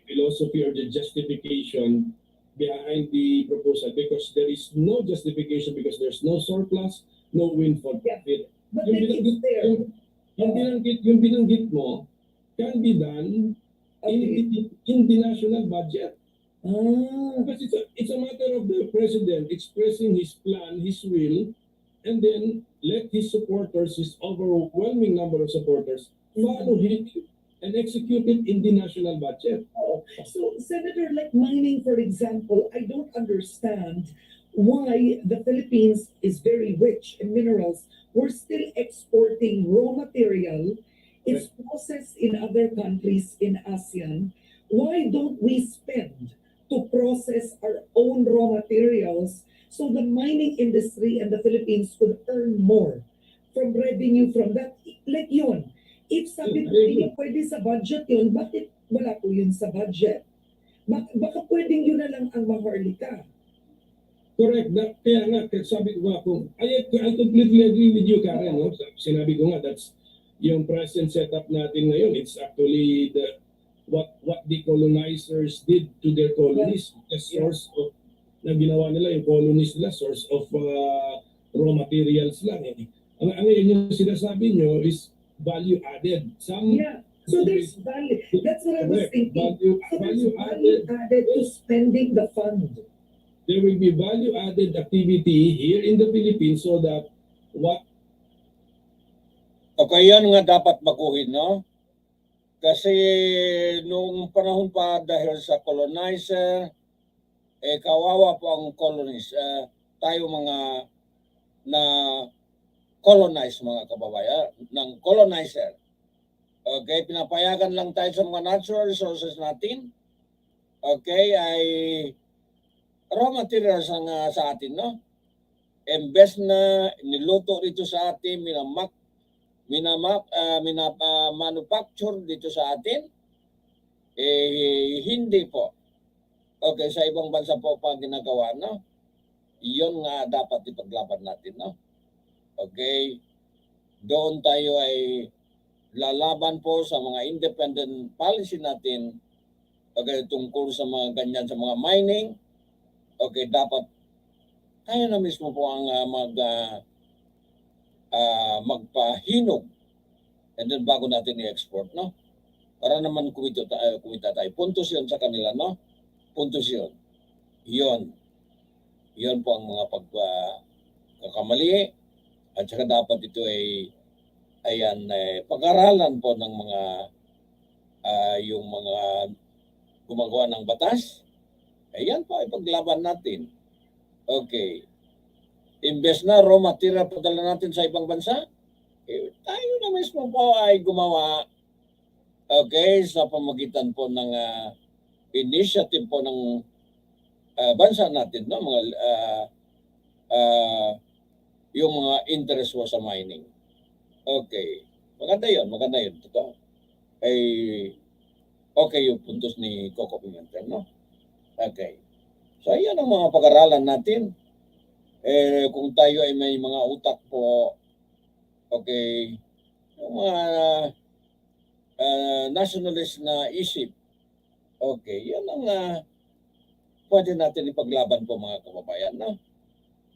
philosophy or the justification behind the proposal because there is no justification because there's no surplus, no windfall profit. But then it's there. Yung binanggit mo can be done in the national budget. Because it's a matter of the president expressing his plan, his will, and then let his supporters, his overwhelming number of supporters, follow him and execute it in the national budget. So, Senator, like mining, for example, I don't understand why the Philippines is very rich in minerals. We're still exporting raw material. It's processed in other countries in ASEAN. Why don't we spend to process our own raw materials so the mining industry and the Philippines could earn more from revenue from that? Like yun. If sabi ko ninyo pwede sa budget yun, bakit wala po yun sa budget? Baka pwedeng yun na lang ang Maharlika. Correct. Kaya nga, sabi ko nga kung, I completely agree with you, Karen. No? Sinabi ko nga, that's yung present setup natin ngayon. It's actually what the colonizers did to their colonies. The source of, na ginawa nila, yung colonies nila, source of raw materials lang. Ang ngayon yung sinasabi nyo is value added. So there's value. That's what I was thinking. So there's Value value added to spending the fund. There will be value added activity here in the Philippines so that what Okay, yan nga dapat baguhin, no? Kasi nung panahon pa dahil sa colonizer, kawawa po ang colonies. Tayo mga na colonize mga kababayan, ng colonizer. Okay, pinapayagan lang tayo sa mga natural resources natin. Okay, ay raw materials ang sa atin, no? Imbes na niluto dito sa atin, manufacture dito sa atin, hindi po. Okay, sa ibang bansa po pa ginagawa, no? Iyon nga dapat ipaglaban natin, no? Okay, doon tayo ay lalaban po sa mga independent policy natin, okay, tungkol sa mga ganyan, sa mga mining. Okay, dapat tayo na mismo po ang magpahinog and then bago natin i-export, no? Para naman kumita tayo. Puntos yun sa kanila, no? Puntos yun. Yun po ang mga pagkakamali at saka dapat ito ay pag-aralan po ng mga yung mga gumagawa ng batas. Ayan po ay paglaban natin. Okay. Imbes na raw material padala natin sa ibang bansa, tayo na mismo po ay gumawa, okay, sa pamagitan po ng initiative po ng bansa natin, no? Mga yung mga interest po sa mining. Okay. Maganda yun. Totoo. Ay, okay yung puntos ni Coco Pimentel, no? Okay. So, yan ang mga pag-aralan natin. Kung tayo ay may mga utak po, okay, yung mga nationalist na isip, okay, yan ang pwede natin ipaglaban po mga kababayan, no?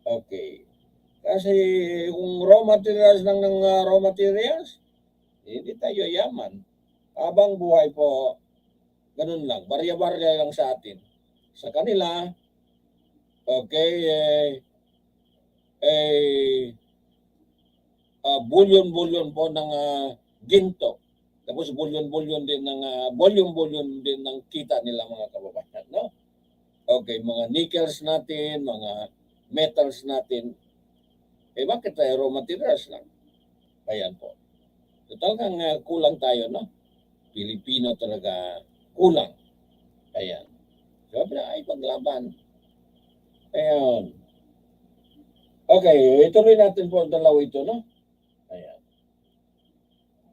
Okay. Kasi kung raw materials ng raw materials, hindi tayo yaman. Habang buhay po, ganun lang, barya-barya lang sa atin. Sa kanila, okay, bulyon-bulyon po ng ginto. Tapos bulyon-bulyon din ng volume-volume din ng kita nila mga kababayan, no? Okay, mga nickels natin, mga metals natin. Bakit tayo raw materials lang? Ayan po. So, talagang kulang tayo, no? Pilipino talaga kulang. Ayan. Sabi na ay paglaban. Ayan. Okay, ituloy natin po ang dalawa ito, no? Ayan.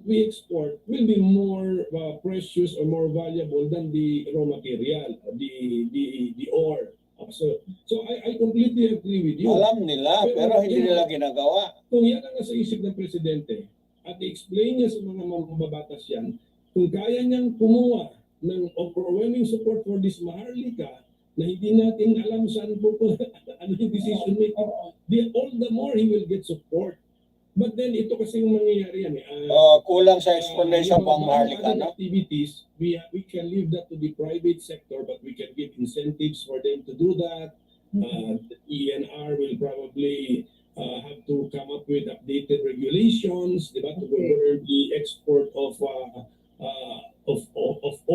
we export will be more precious or more valuable than the raw material, the ore. So I completely agree with you. Alam nila, pero hindi nila ginagawa. Kung yan ang nasa isip ng presidente at i-explain niya sa mga mababatas yan, kung kaya niyang kumuha ng overwhelming support for this Maharlika na hindi natin alam saan po ano yung decision making, all the more he will get support. But then ito kasi yung mangyayari yan. Kulang sa explanation pang Maharlika, no? Activities, we can leave that to the private sector, but we can give incentives for them to do that. The ENR will probably have to come up with updated regulations, diba, to govern the export of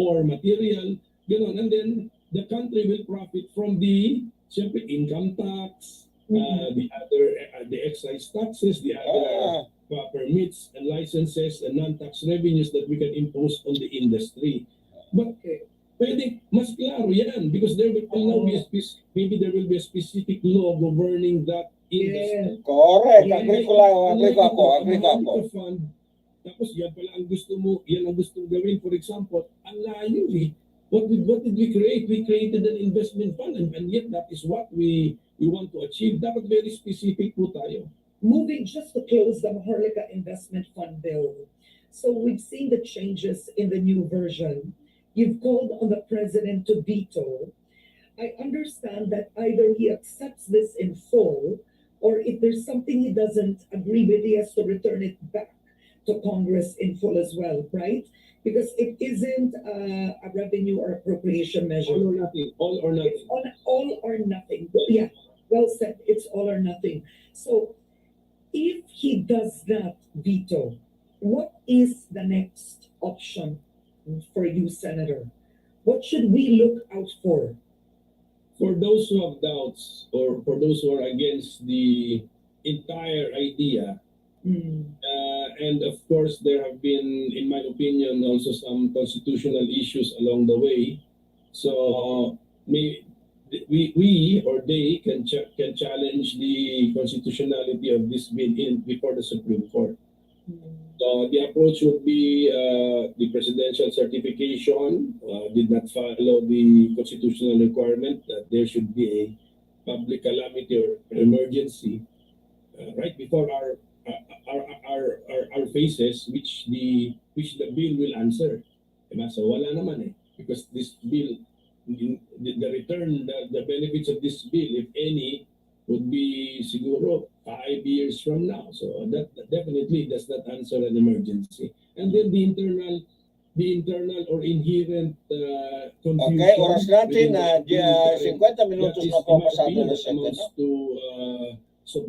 or material, and then the country will profit from the, siyempre, income tax, the excise taxes, the other permits and licenses and non-tax revenues that we can impose on the industry. But pwede, mas klaro yan because there will now be maybe there will be a specific law governing that industry. Correct. Agree ko ako. Fund, tapos yan pala ang gusto mo, yan ang gusto gawin. For example, ang layo eh. What did we create? We created an investment fund and yet that is what we want to achieve. Dapat very specific po tayo. Moving just to close the Maharlika Investment Fund bill. So we've seen the changes in the new version. You've called on the president to veto. I understand that either he accepts this in full, or if there's something he doesn't agree with, he has to return it back to Congress in full as well, right? Because it isn't a revenue or appropriation measure. All or nothing. All or nothing. It's all or nothing. Yeah, well said. It's all or nothing. So if he does not veto, what is the next option for you, Senator? What should we look out for? For those who have doubts or for those who are against the entire idea, and of course there have been, in my opinion, also some constitutional issues along the way. So we or they can challenge the constitutionality of this bill before the Supreme Court. So the approach would be the presidential certification did not follow the constitutional requirement that there should be a public calamity or emergency right before our faces, which the bill will answer. So wala naman because this bill, the return, the benefits of this bill, if any, would be siguro 5 years from now. So that definitely does not answer an emergency. And then the internal or inherent confusion. Okay, oras natin na 50 minutos na po pasado na siya. To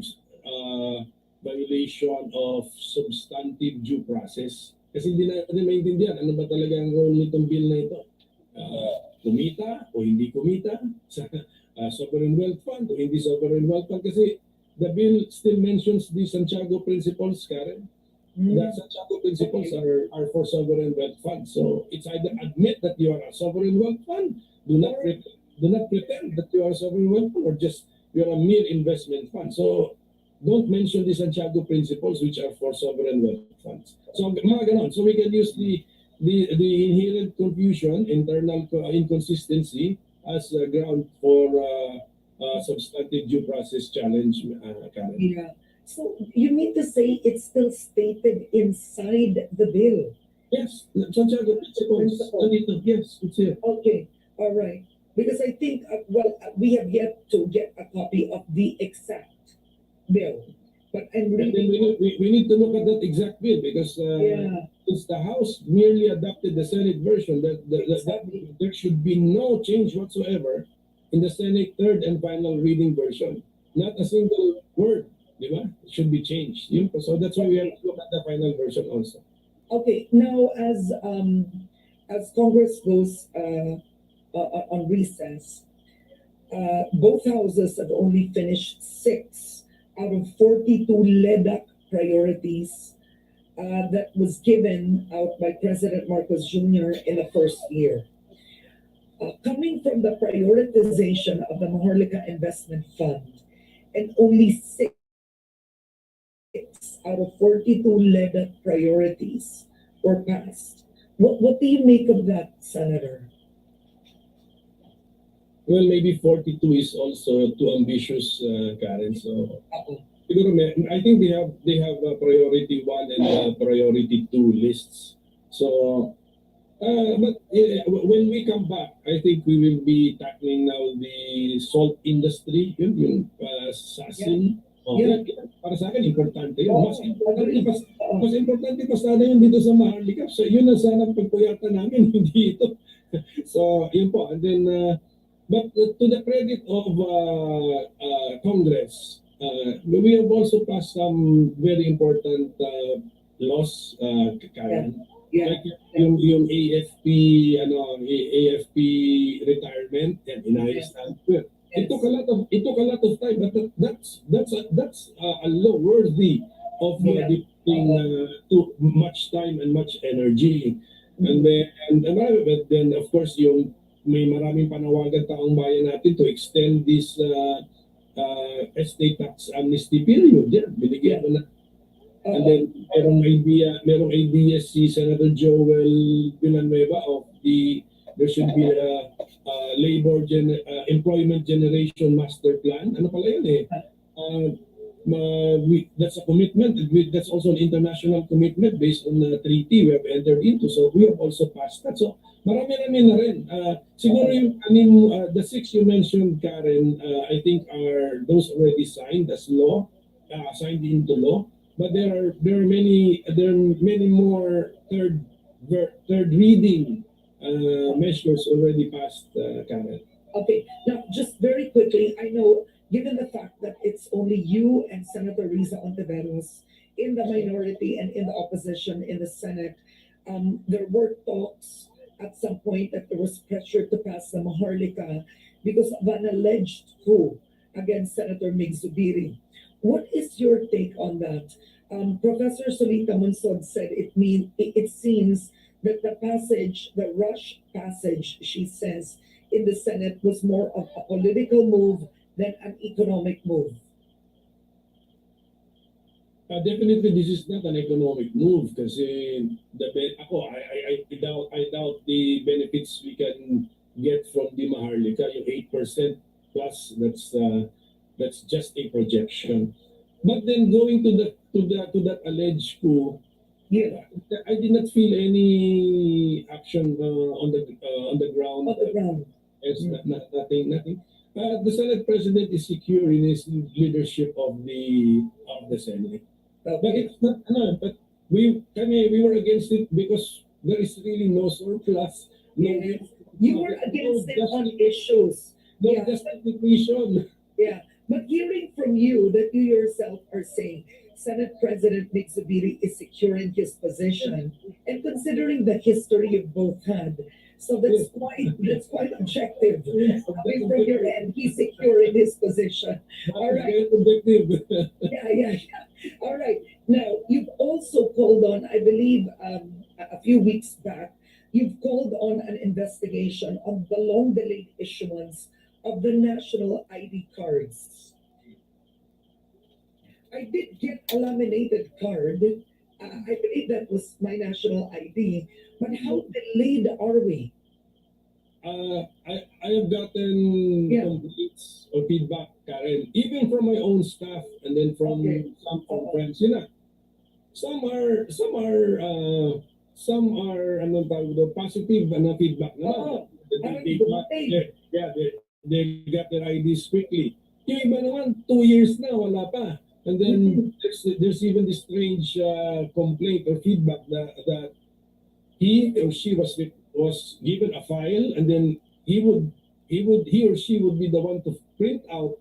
violation of substantive due process. Kasi hindi natin maintindihan ano ba talaga ang role nitong bill na ito. Kumita o hindi kumita sa sovereign wealth fund o hindi sovereign wealth fund, kasi the bill still mentions the Santiago Principles, Karen. The Santiago Principles are for sovereign wealth fund. So it's either admit that you are a sovereign wealth fund, do not pretend that you are a sovereign wealth fund, or just you're a mere investment fund. So don't mention the Santiago Principles, which are for sovereign wealth funds. So mga ganon. So we can use the inherent confusion, internal inconsistency as a ground for substantive due process challenge, Karen. Yeah. So you mean to say it's still stated inside the bill? Yes, Santiago Principles. Yes, it's here. Okay, all right. Because I think, we have yet to get a copy of the exact bill. But I'm And then reading. we need to look at that exact bill because since the House merely adopted the Senate version, that there should be no change whatsoever in the Senate third and final reading version. Not a single word, di ba? It should be changed. So that's why we have to look at the final version also. Okay, now as Congress goes on recess, both houses have only finished 6 out of 42 LEDAC priorities that was given out by President Marcos Jr. in the first year. Coming from the prioritization of the Maharlika Investment Fund, and only 6 out of 42 LEDAC priorities were passed. What do you make of that, Senator? Well, maybe 42 is also too ambitious, Karen. So I think they have a priority 1 and a priority 2 lists. So, but when we come back, I think we will be tackling now the salt industry, yung sasin. Para sa akin, importante yun. Mas importante pa sana yun dito sa Maharlika. So, yun na sana pagpuyatan namin, hindi ito. So, yun po. And then, but to the credit of Congress, we have also passed some very important laws, Karen. Yeah. Like yung AFP, AFP retirement and inayos na. Well, it took a lot of time, but that's a law worthy of Yeah. devoting too much time and much energy. And then of course yung may maraming panawagan taong bayan natin to extend this estate tax amnesty period. Yeah, binigyan ko na. And then merong idea si Senator Joel Villanueva of there should be a employment generation master plan. Ano pala yun eh? That's a commitment. That's also an international commitment based on the treaty we have entered into. So we have also passed that. So marami-rami na rin. Siguro the six you mentioned, Karen, I think are those already signed as law, signed into law. But there are many more third reading measures already passed, Karen. Okay, now just very quickly, I know, given the fact that it's only you and Senator Riza Ontiveros in the minority and in the opposition in the Senate, there were talks at some point that there was pressure to pass the Maharlika because of an alleged coup against Senator Mig Zubiri. What is your take on that? Professor Solita Monsod said it seems that the rush passage, she says, in the Senate was more of a political move than an economic move. Definitely, this is not an economic move kasi I doubt the benefits we can get from the Maharlika, yung 8% plus. That's just a projection. But then going to that alleged coup, yeah, I did not feel any action on the ground. On the ground. Yes, nothing. The Senate President is secure in his leadership of the Senate. But it's not. But we were against it because there is really no surplus. Yes. You were against it on issues. No Yeah. justification. Yeah, but hearing from you that you yourself are saying Senate President Mig Zubiri is securing his position, and considering the history you both had, so that's quite objective. Coming from your end, he's securing his position. All right. Yeah. All right. Now you've also called on, I believe, a few weeks back, you've called on an investigation on the long-delayed issuance of the national ID cards. I did get a laminated card. I believe that was my national ID. But how delayed are we? I have gotten complaints or feedback, Karen, even from my own staff and then from some friends. Some are positive feedback na. They got their IDs quickly. Yung iba naman, 2 years na, wala pa. And then there's even this strange complaint or feedback that he or she was given a file, and then he or she would be the one to print out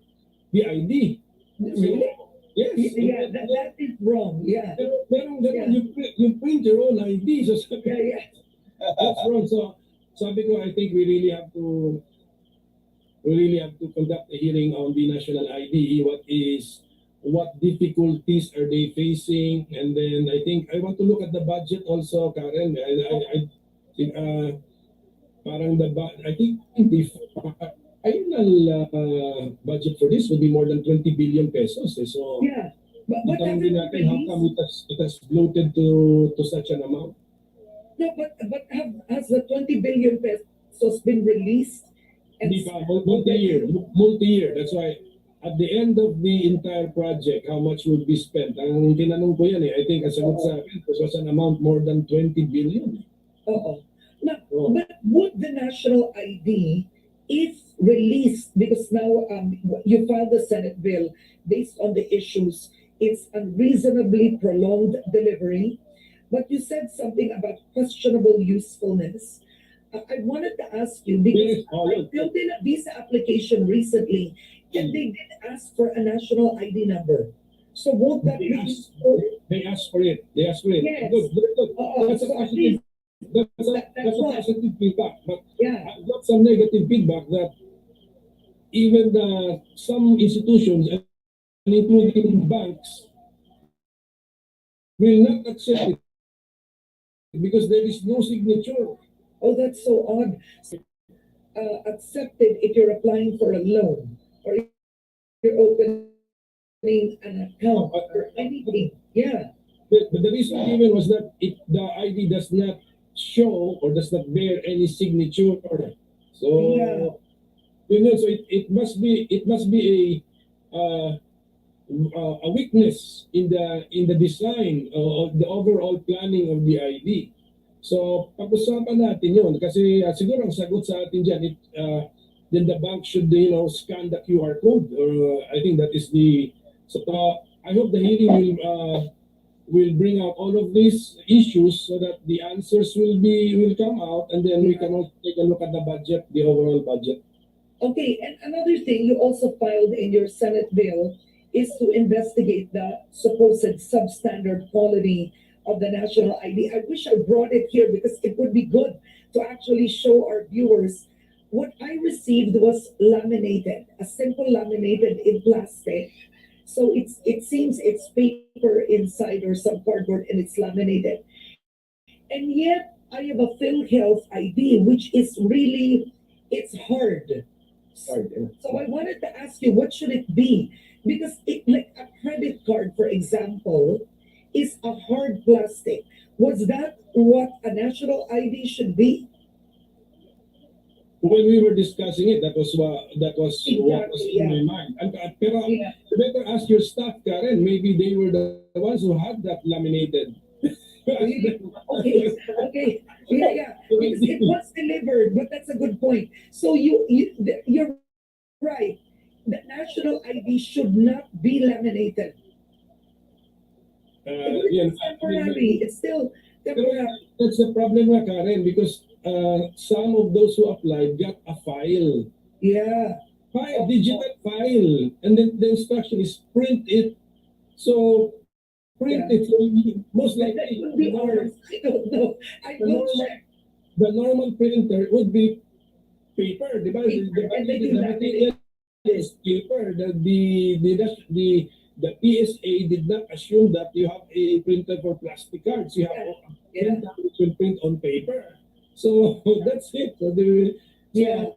the ID. Really? Yes. Yeah, that is wrong. Yeah. You print your own ID. So that's wrong. So sabi ko, I think we really have to conduct a hearing on the national ID. What difficulties are they facing? And then I think I want to look at the budget also, Karen. I think I think the annual budget for this would be more than 20 billion pesos. So yeah, but how come it has bloated to such an amount? No, but has the 20 billion pesos been released? Multi-year. That's why at the end of the entire project, how much would be spent? Ang tinanong ko yan I think ang sagot sa akin, this was an amount more than 20 billion. Now, but would the national ID, if released, because now you filed the Senate bill based on the issues, it's unreasonably prolonged delivery, but you said something about questionable usefulness. I wanted to ask you, because I filled in a visa application recently, and they did ask for a national ID number. So won't that They be asked, useful? they asked for it. They asked for it. Yes. Good, good, good. That's a So at positive. least, That's that's a what, positive feedback. But yeah. I've got some negative feedback that even some institutions, and including banks, will not accept it because there is no signature. Oh, that's so odd. Accepted if you're applying for a loan or if you're opening an account or anything. Yeah. But the reason given was that the ID does not show or does not bear any signature. So Yeah. so it must be a weakness in the design of the overall planning of the ID. So pag-usapan natin yun kasi siguro ang sagot sa atin dyan, then the bank should scan the QR code, or I think that is the so I hope the hearing will bring out all of these issues so that the answers will come out, and then we can also take a look at the budget, the overall budget. Okay, and another thing you also filed in your Senate bill is to investigate the supposed substandard quality of the national ID. I wish I brought it here because it would be good to actually show our viewers. What I received was laminated, a simple laminated in plastic. So it seems it's paper inside or some cardboard and it's laminated. And yet I have a PhilHealth ID, which is really, it's hard. So I wanted to ask you, what should it be? Because like a credit card, for example, is a hard plastic. Was that what a national ID should be? When we were discussing it, that was what was Exactly, in my mind. Pero Yeah. you better ask your staff, Karen. Maybe they were the ones who had that laminated. Okay, okay, yeah, because it was delivered, but that's a good point. So you're right. The national ID should not be laminated. Yan, It's temporary. It's still pero temporary. that's the problem na, Karen, because some of those who applied got a file. Yeah. Digital file, and then the instruction is print it. So print Yeah. it. So most That likely would be ours. I don't know. I will check. the normal printer would be paper, di ba? Paper, and they do The material is paper. The PSA did not assume that you have a printer for plastic cards. You have a printer which will print on paper. So that's it. Yeah.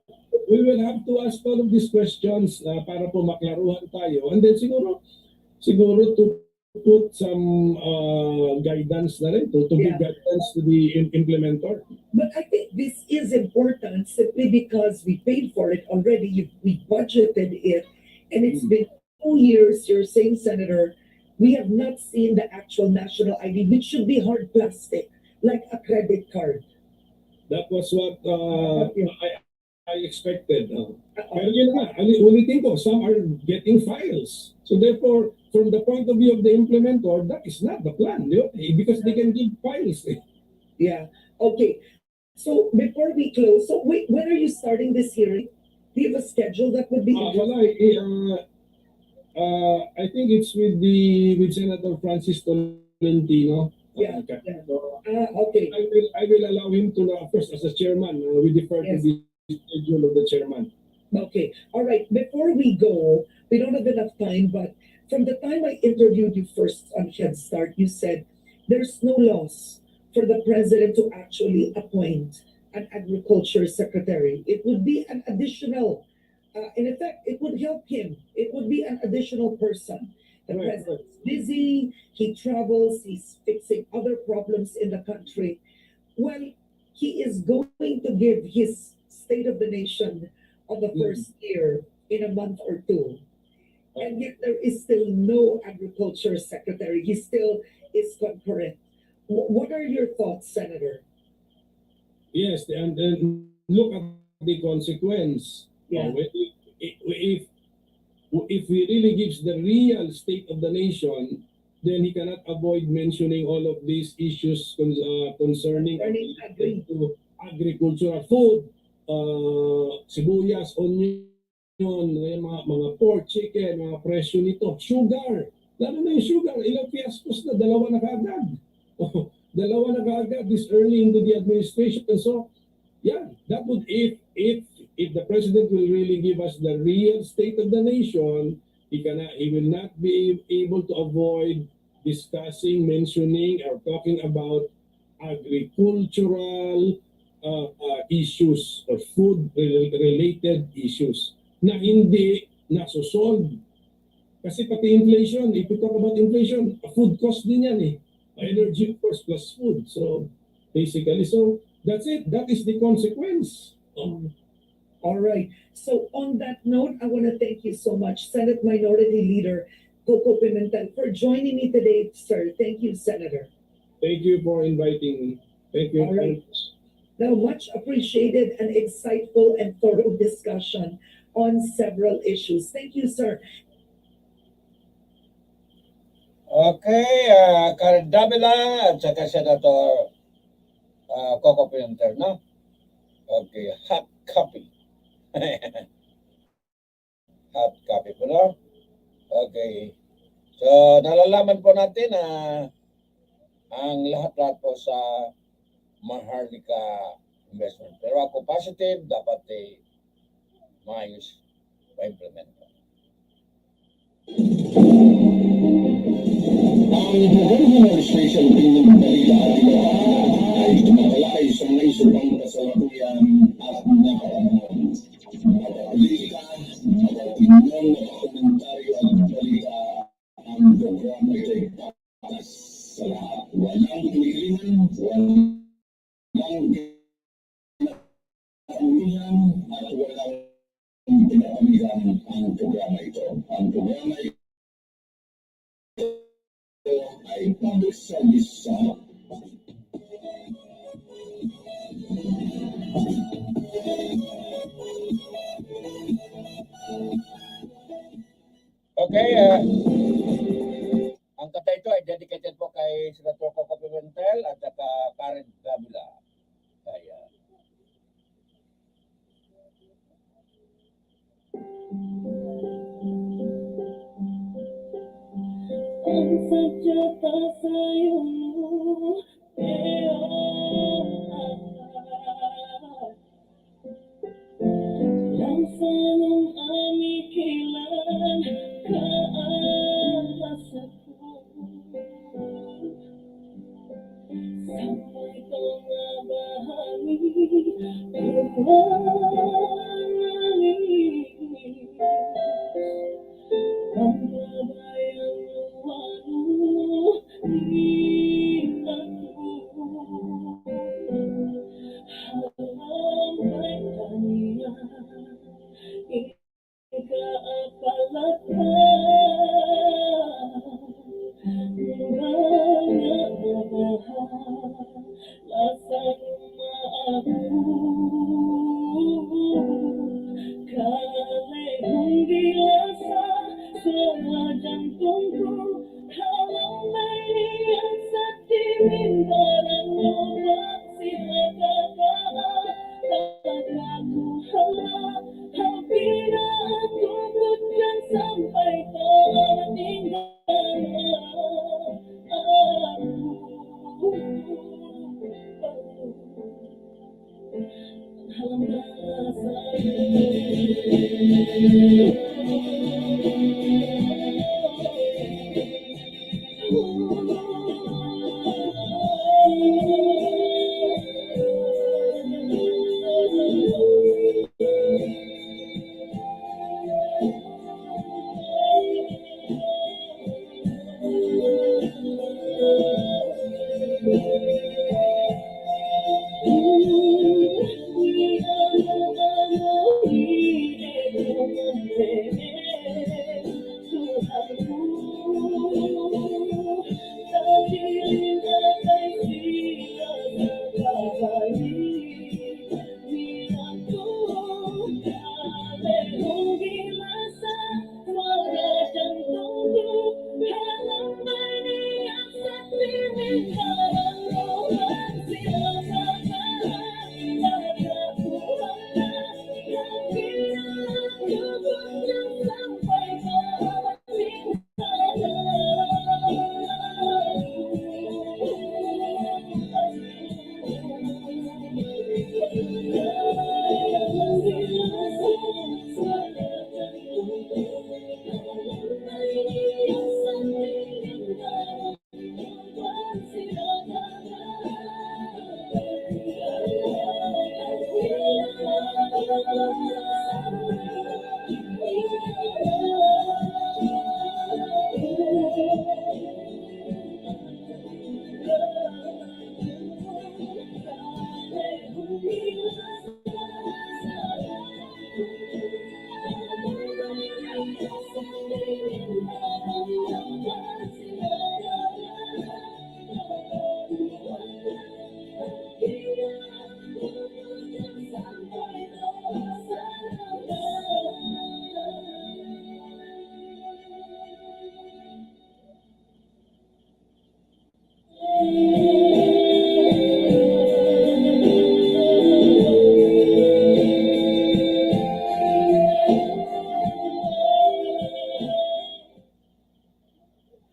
We will have to ask all of these questions para po maklaruhan tayo. And then siguro to put some guidance na rin, to give guidance to the implementer. But I think this is important simply because we paid for it already. We budgeted it, and it's been 2 years. You're saying, Senator, we have not seen the actual national ID, which should be hard plastic, like a credit card. That was what I expected. Pero yun nga, ulitin ko, some are getting files. So therefore, from the point of view of the implementer, that is not the plan, because they can give files. Yeah. Okay. So before we close, so wait, when are you starting this hearing? Do you have a schedule that would be? I think it's with Senator Francis Tolentino. Yeah. Okay. Yeah. So, Okay. I will allow him to, of course, as a chairman, we defer to the schedule of the chairman. Okay. All right. Before we go, we don't have enough time, but from the time I interviewed you first on Head Start, you said there's no laws for the president to actually appoint an agriculture secretary. It would be an additional, in effect, it would help him. It would be an additional person. The president's busy, he travels, he's fixing other problems in the country. Well, he is going to give his State of the Nation on the first year in a month or two. And yet there is still no agriculture secretary. He still is concurrent. What are your thoughts, Senator? Yes, and look at the consequence. Yeah. If he really gives the real state of the nation, then he cannot avoid mentioning all of these issues concerning agricultural food, sibuyas, onion, mga pork, chicken, mga presyo nito, sugar. Lalo na yung sugar, ilang fiascos na, dalawa na kaagad. Dalawa na kaagad this early into the administration. So, yeah, that would, if the president will really give us the real state of the nation, he will not be able to avoid discussing, mentioning, or talking about agricultural issues or food-related issues na hindi nasosolve. Kasi pati inflation, if we talk about inflation, food cost din yan eh. Energy cost plus food. So, basically, so that's it. That is the consequence. All right. So on that note, I want to thank you so much, Senate Minority Leader Coco Pimentel, for joining me today, sir. Thank you, Senator. Thank you for inviting me. Thank you. All right. Now, much appreciated and insightful and thorough discussion on several issues. Thank you, sir. Okay, Karen Davila at saka Senator Coco Pimentel, no? Okay, hot copy. Hot copy po, no? Okay. So, nalalaman po natin na ang lahat-lahat po sa Maharlika investment. Pero ako positive, dapat maayos pa-implement. Ang Bureau Administration ng balita ay tumatalakay sa mga isupang kasalukuyan at nakakaroon. Politika, opinion, komentaryo at balita ang programa ito'y patas sa lahat. Walang pinigilan, walang pinapamihan at walang pinapamihan ang programa ito. Ang programa ito ay public service sa Okay, ang kata ito ay dedicated po kay Senator Coco Pimentel at saka Karen Davila. Kaya ang sadya pa sa'yo lang sanang amikilan kaalas ako sampai kau ngabahagi ang babayang luwalo di ako halamay kaniya ikaapalat ka mga lasan maabu kale kung dilasa sa jantungku halang may niyan sa timin parang obat sila aku hala hampir aku bukan sampai tertinggal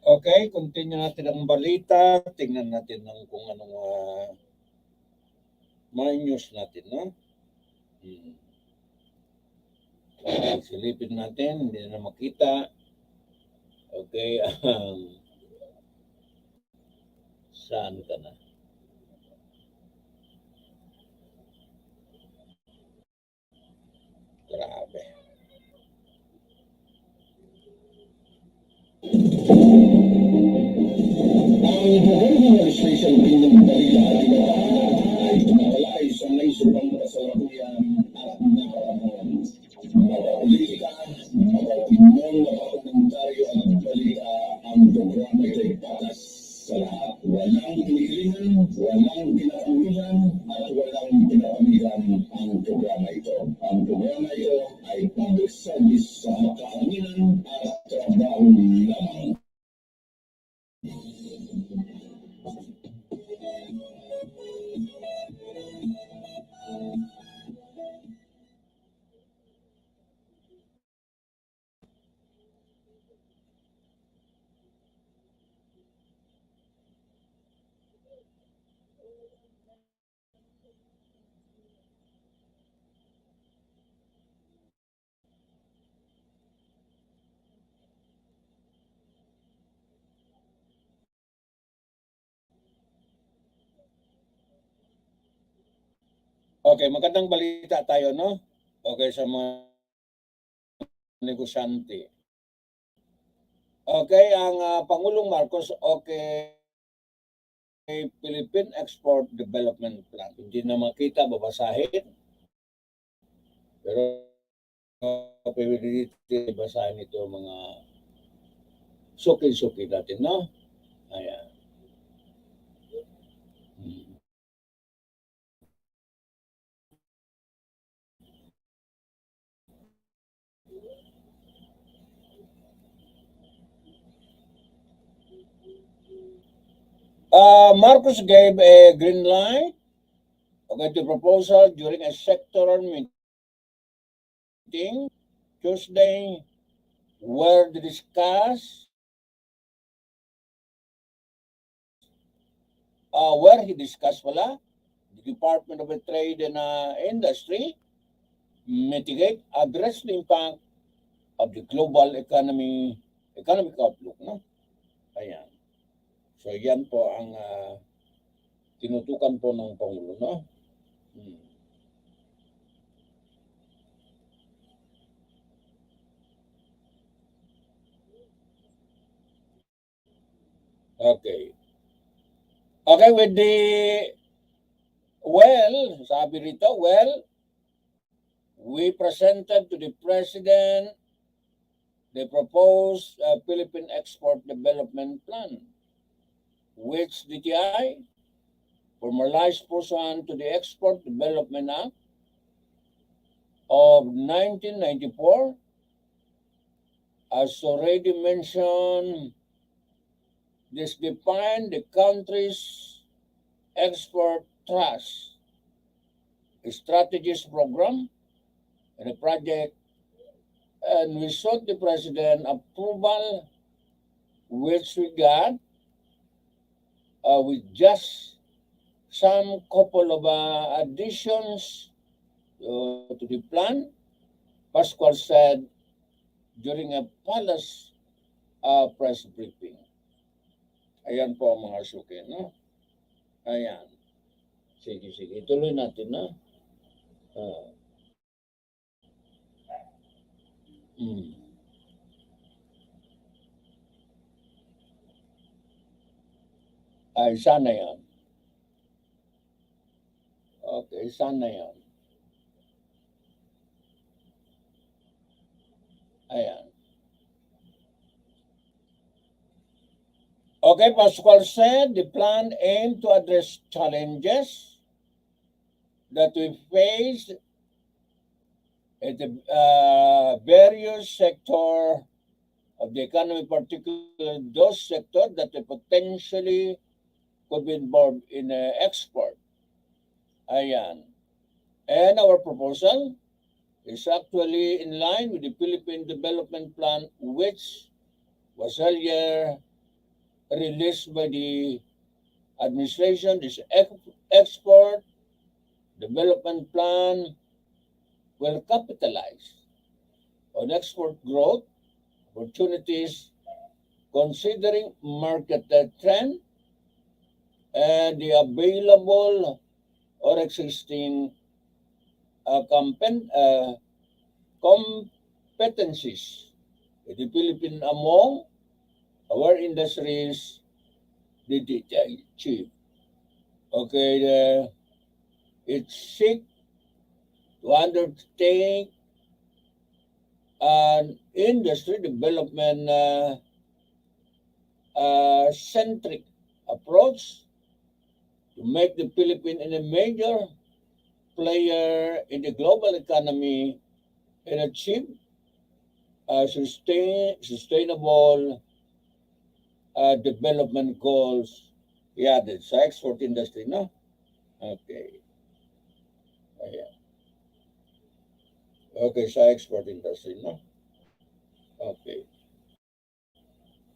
Okay, continue natin ang balita. Tingnan natin kung anong mga news natin, no? Okay, silipin natin, hindi na makita. Okay, saan ka na? Grabe. Ang Bureau Administration pinagbalita at ibabahan ay tumatalakay sa naisubang kasalukuyan at nakaraman. Mapapolitika, mapapinyon, mapakomentaryo at balita ang programa ito'y patas sa lahat. Walang kinikilingan, walang pinapanggihan at walang pinapanggihan ang programa ito. Ang programa ito ay public service sa makahanginan at trabaho lamang. Okay, magandang balita tayo, no? Okay, sa mga negosyante. Okay, ang Pangulong Marcos, okay, Philippine Export Development Plan. Hindi na makita, babasahin. Pero pwede dito basahin ito mga suki-suki natin, no? Ayan. Marcos gave a green light to proposal during a sectoral meeting Tuesday where they he discussed the Department of Trade and Industry mitigate, address the impact of the global economic outlook, no? Ayan. So yan po ang tinutukan po ng Pangulo, no? Okay. Okay, with the, sabi rito, we presented to the President the proposed Philippine Export Development Plan, which DTI formalized pursuant to the Export Development Act of 1994. As already mentioned, this defined the country's export trust, strategies program, and a project, and we sought the President approval, which we got with just some couple of additions to the plan, Pascual said during a palace press briefing. Ayan po ang mga suki, no? Ayan. Sige. Ituloy natin, no? Ay, sana yan. Okay, sana yan. Ayan. Okay, Pascual said the plan aimed to address challenges that we face at the various sector of the economy, particularly those sectors that potentially could be involved in export. Ayan. And our proposal is actually in line with the Philippine Development Plan, which was earlier released by the administration. This export development plan will capitalize on export growth opportunities considering market trend and the available or existing competencies in the Philippines among our industries did achieve. Okay, it seek to undertake an industry development centric approach to make the Philippines a major player in the global economy and achieve sustainable development goals. Yeah, the export industry, no? Okay. Ayan. Okay, sa export industry, no? Okay.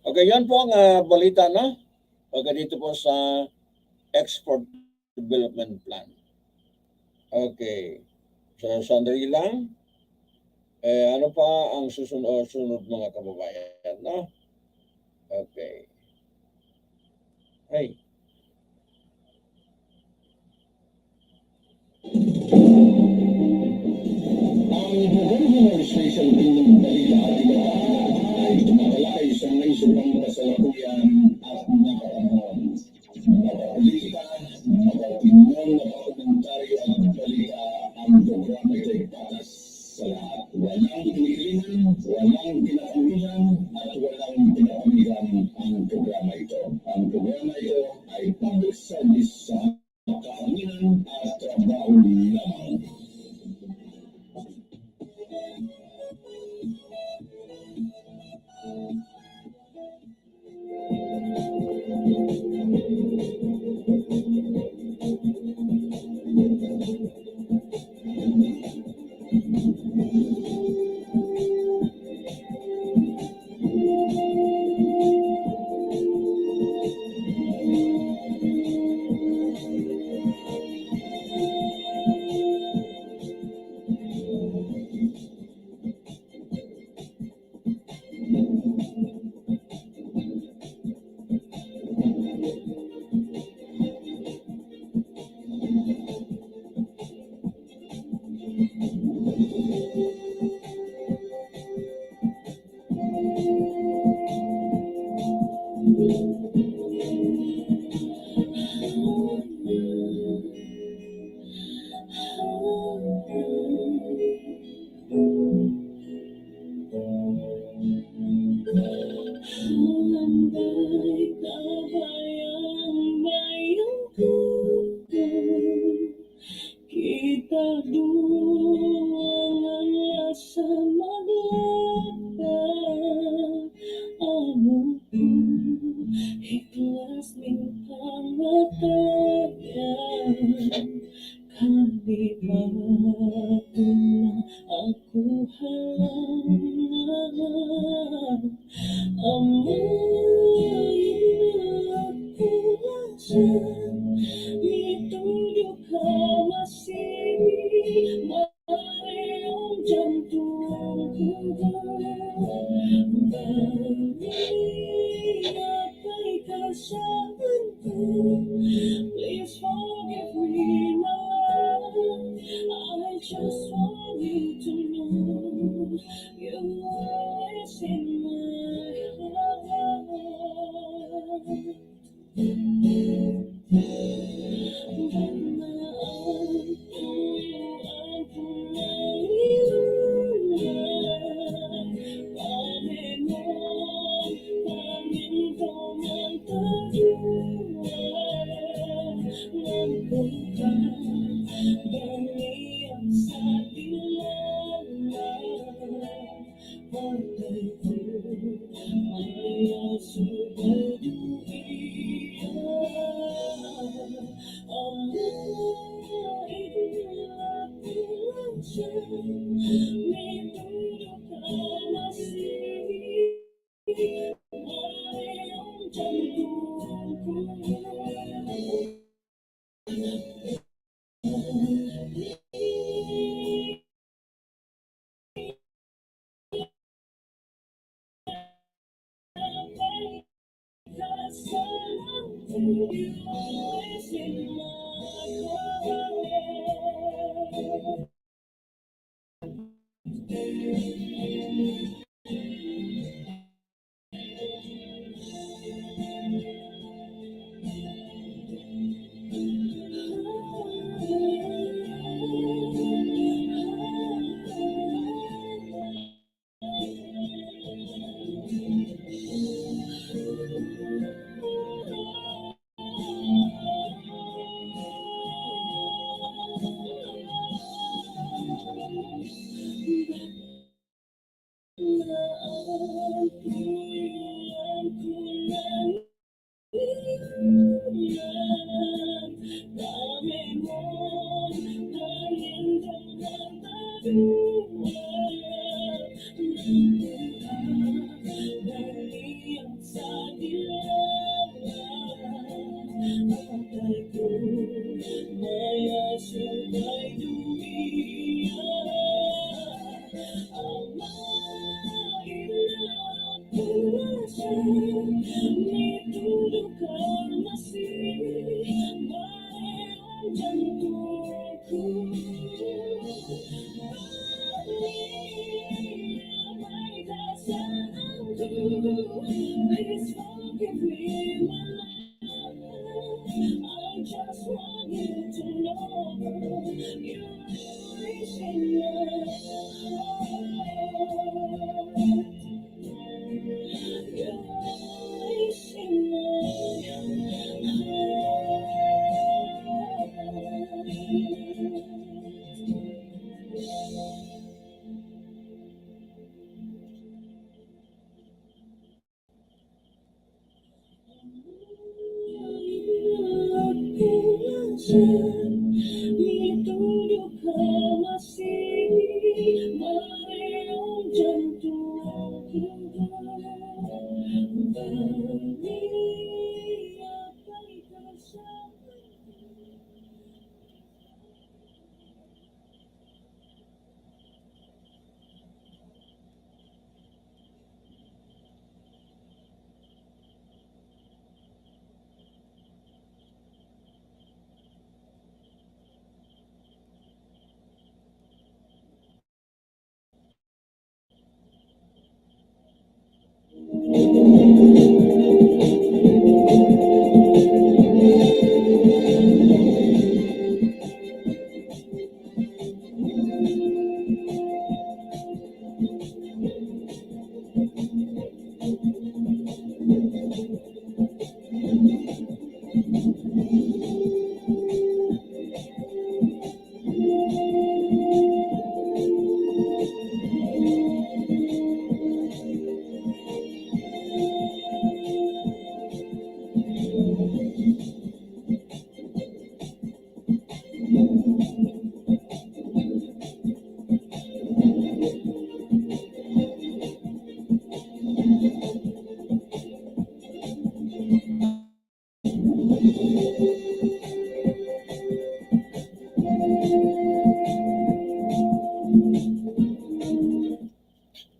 Okay, yan po ang balita, no? Okay, dito po sa export development plan. Okay. So, sandali lang. Ano pa ang susunod mga kababayan, no? Okay. Hey. Ang Program Administration ng balita at iba ay tumatalakay sa may subang kasalukuyan at nakapanahon. Politika, opinyon, komentaryo at balita ang programa ito ay patas sa lahat. Walang kinikilingan, walang kinakamihan at walang pinapamihan ang programa ito. Ang programa ito ay public service sa kahanginan at trabaho lamang. Kita dua sa maglakad, amoku ikhlas bintang batayan. Kalimatun na aku halang, amayin aku rasa dituduh kau masih merayung jantungku. Bagapai kesalahanku, please forgive me now. I just want you to know you're always in my heart.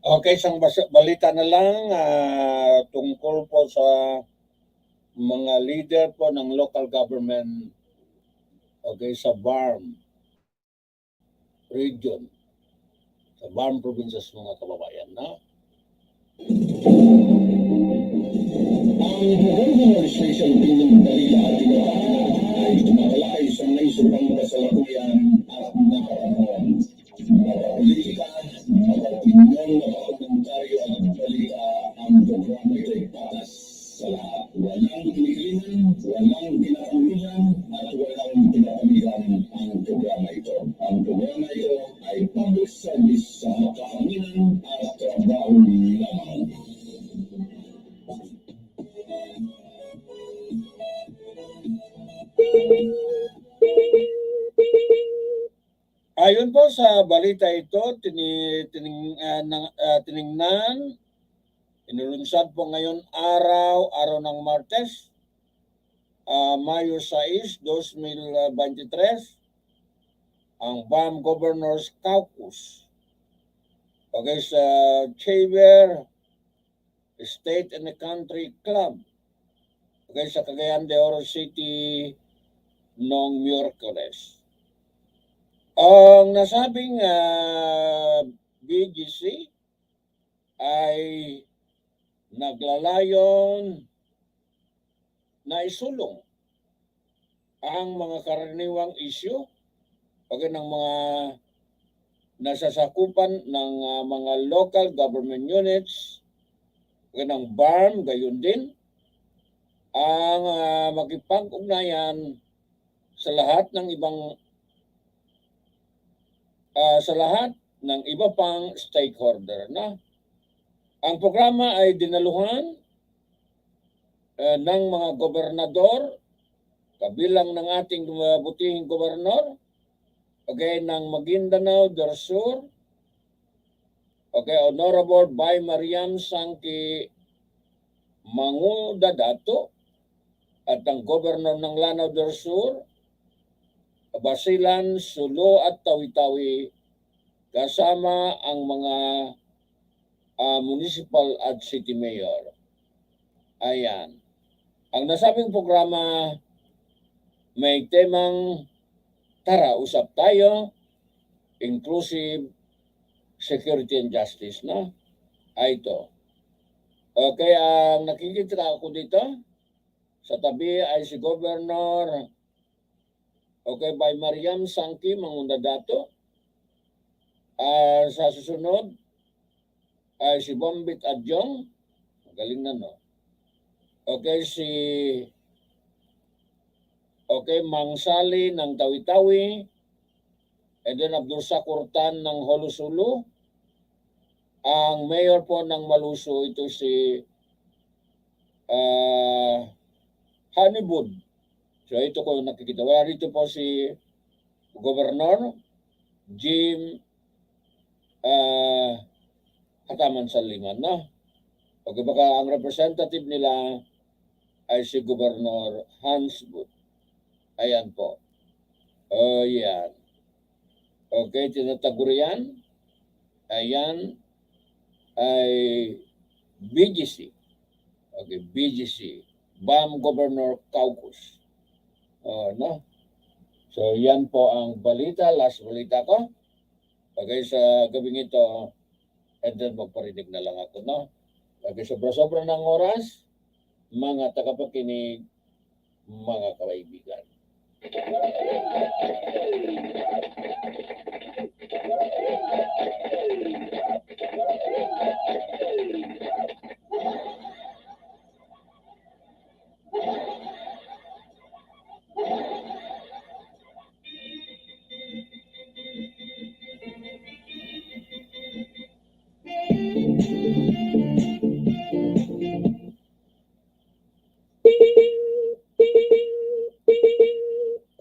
Okay, isang balita na lang tungkol po sa mga leader po ng local government, okay, sa BARM region, sa BARM provinces, mga kababayan, na Ang magandang registration ng balita at ay tumatalakay sa naisupang kasalukuyan at nakakataon. Politika, opinyon, komentaryo at balita ang programa ito ay patas sa lahat. Walang kinikilingan, walang pinakamihan at walang pinakamihan ang programa ito. Ang programa ito ay public service sa makakaminan at trabaho lamang. sa balita ito, tiningnan, inulunsad po ngayon araw ng Martes, Mayo 6, 2023, ang BAM Governors Caucus. Okay, sa Chamber State and Country Club. Okay, sa Cagayan de Oro City noong Miyerkules. Ang nasabing BGC ay naglalayon na isulong ang mga karaniwang issue ng mga nasasakupan ng mga local government units ng BARM, gayon din ang makipag-ugnayan sa lahat ng iba pang stakeholder na. Ang programa ay dinaluhan ng mga gobernador, kabilang ng ating butihing gobernador, ng Maguindanao del Sur, Honorable Bay Mariam Sangki Mangudadato, at ang gobernador ng Lanao del Sur, Basilan, Sulu at Tawi-Tawi, kasama ang mga municipal at city mayor. Ayan. Ang nasabing programa may temang tara, usap tayo, inclusive security and justice, no? Ito. Okay, ang nakikita ako dito, sa tabi ay si Governor Bay Mariam Sangki Mangudadato. Sa susunod ay si Bombit Adjong. Galing na, no? Si Mang Sali ng Tawi-Tawi. And then Abdul Sakurtan ng Holusulu. Ang mayor po ng Maluso, ito si Honeybud. So ito ko nakikita. Wala rito po si Governor Jim Hataman Saliman, no? Baka ang representative nila ay si Governor Hans Bud. Ayan po. Yan. Okay, tinatagurian. Ayan ay BGC. Okay, BGC. BAM Governor Caucus. No? So, yan po ang balita. Last balita ko. Okay, sa gabing ito, and then magparinig na lang ako, no? Okay, sobra-sobra ng oras, mga tagapakinig, mga kaibigan.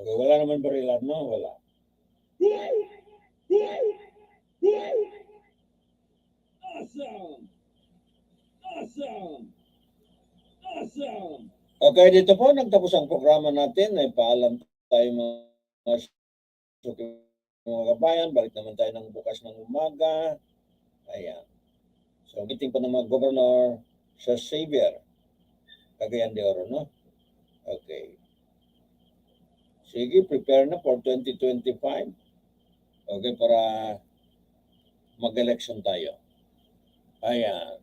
Okay, wala naman barilan, no? Wala. Awesome! Awesome! Awesome! Okay, dito po nagtapos ang programa natin. Ay paalam tayo mga kabayan. Balik naman tayo ng bukas ng umaga. Ayan. So, meeting po ng mga gobernador sa Xavier, Cagayan de Oro, no? Okay. Sige, prepare na for 2025. Okay, para mag-election tayo. Ayan.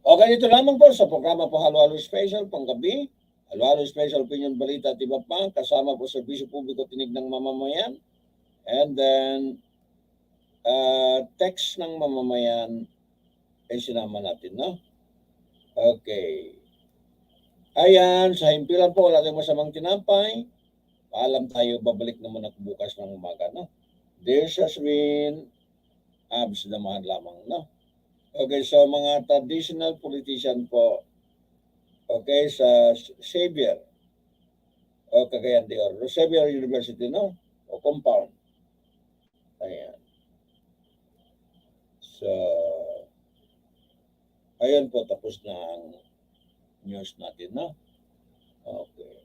Okay, dito lamang po sa programa po Halo-Halo Special, panggabi. Halo-Halo Special Opinion, Balita at iba pa. Kasama po Serbisyo Publiko, Tinig ng Mamamayan. And then, text ng mamamayan ay sinama natin, no? Okay. Ayan, sa himpilan po, wala tayong masamang tinapay. Paalam tayo, babalik naman ako bukas ng umaga, no? This has been Abs Damahan lamang, no? Okay, so mga traditional politician po, okay, sa Xavier, Cagayan de Oro, Xavier University, no? O compound. Ayan. ayan po, tapos na ang news natin, no? Okay.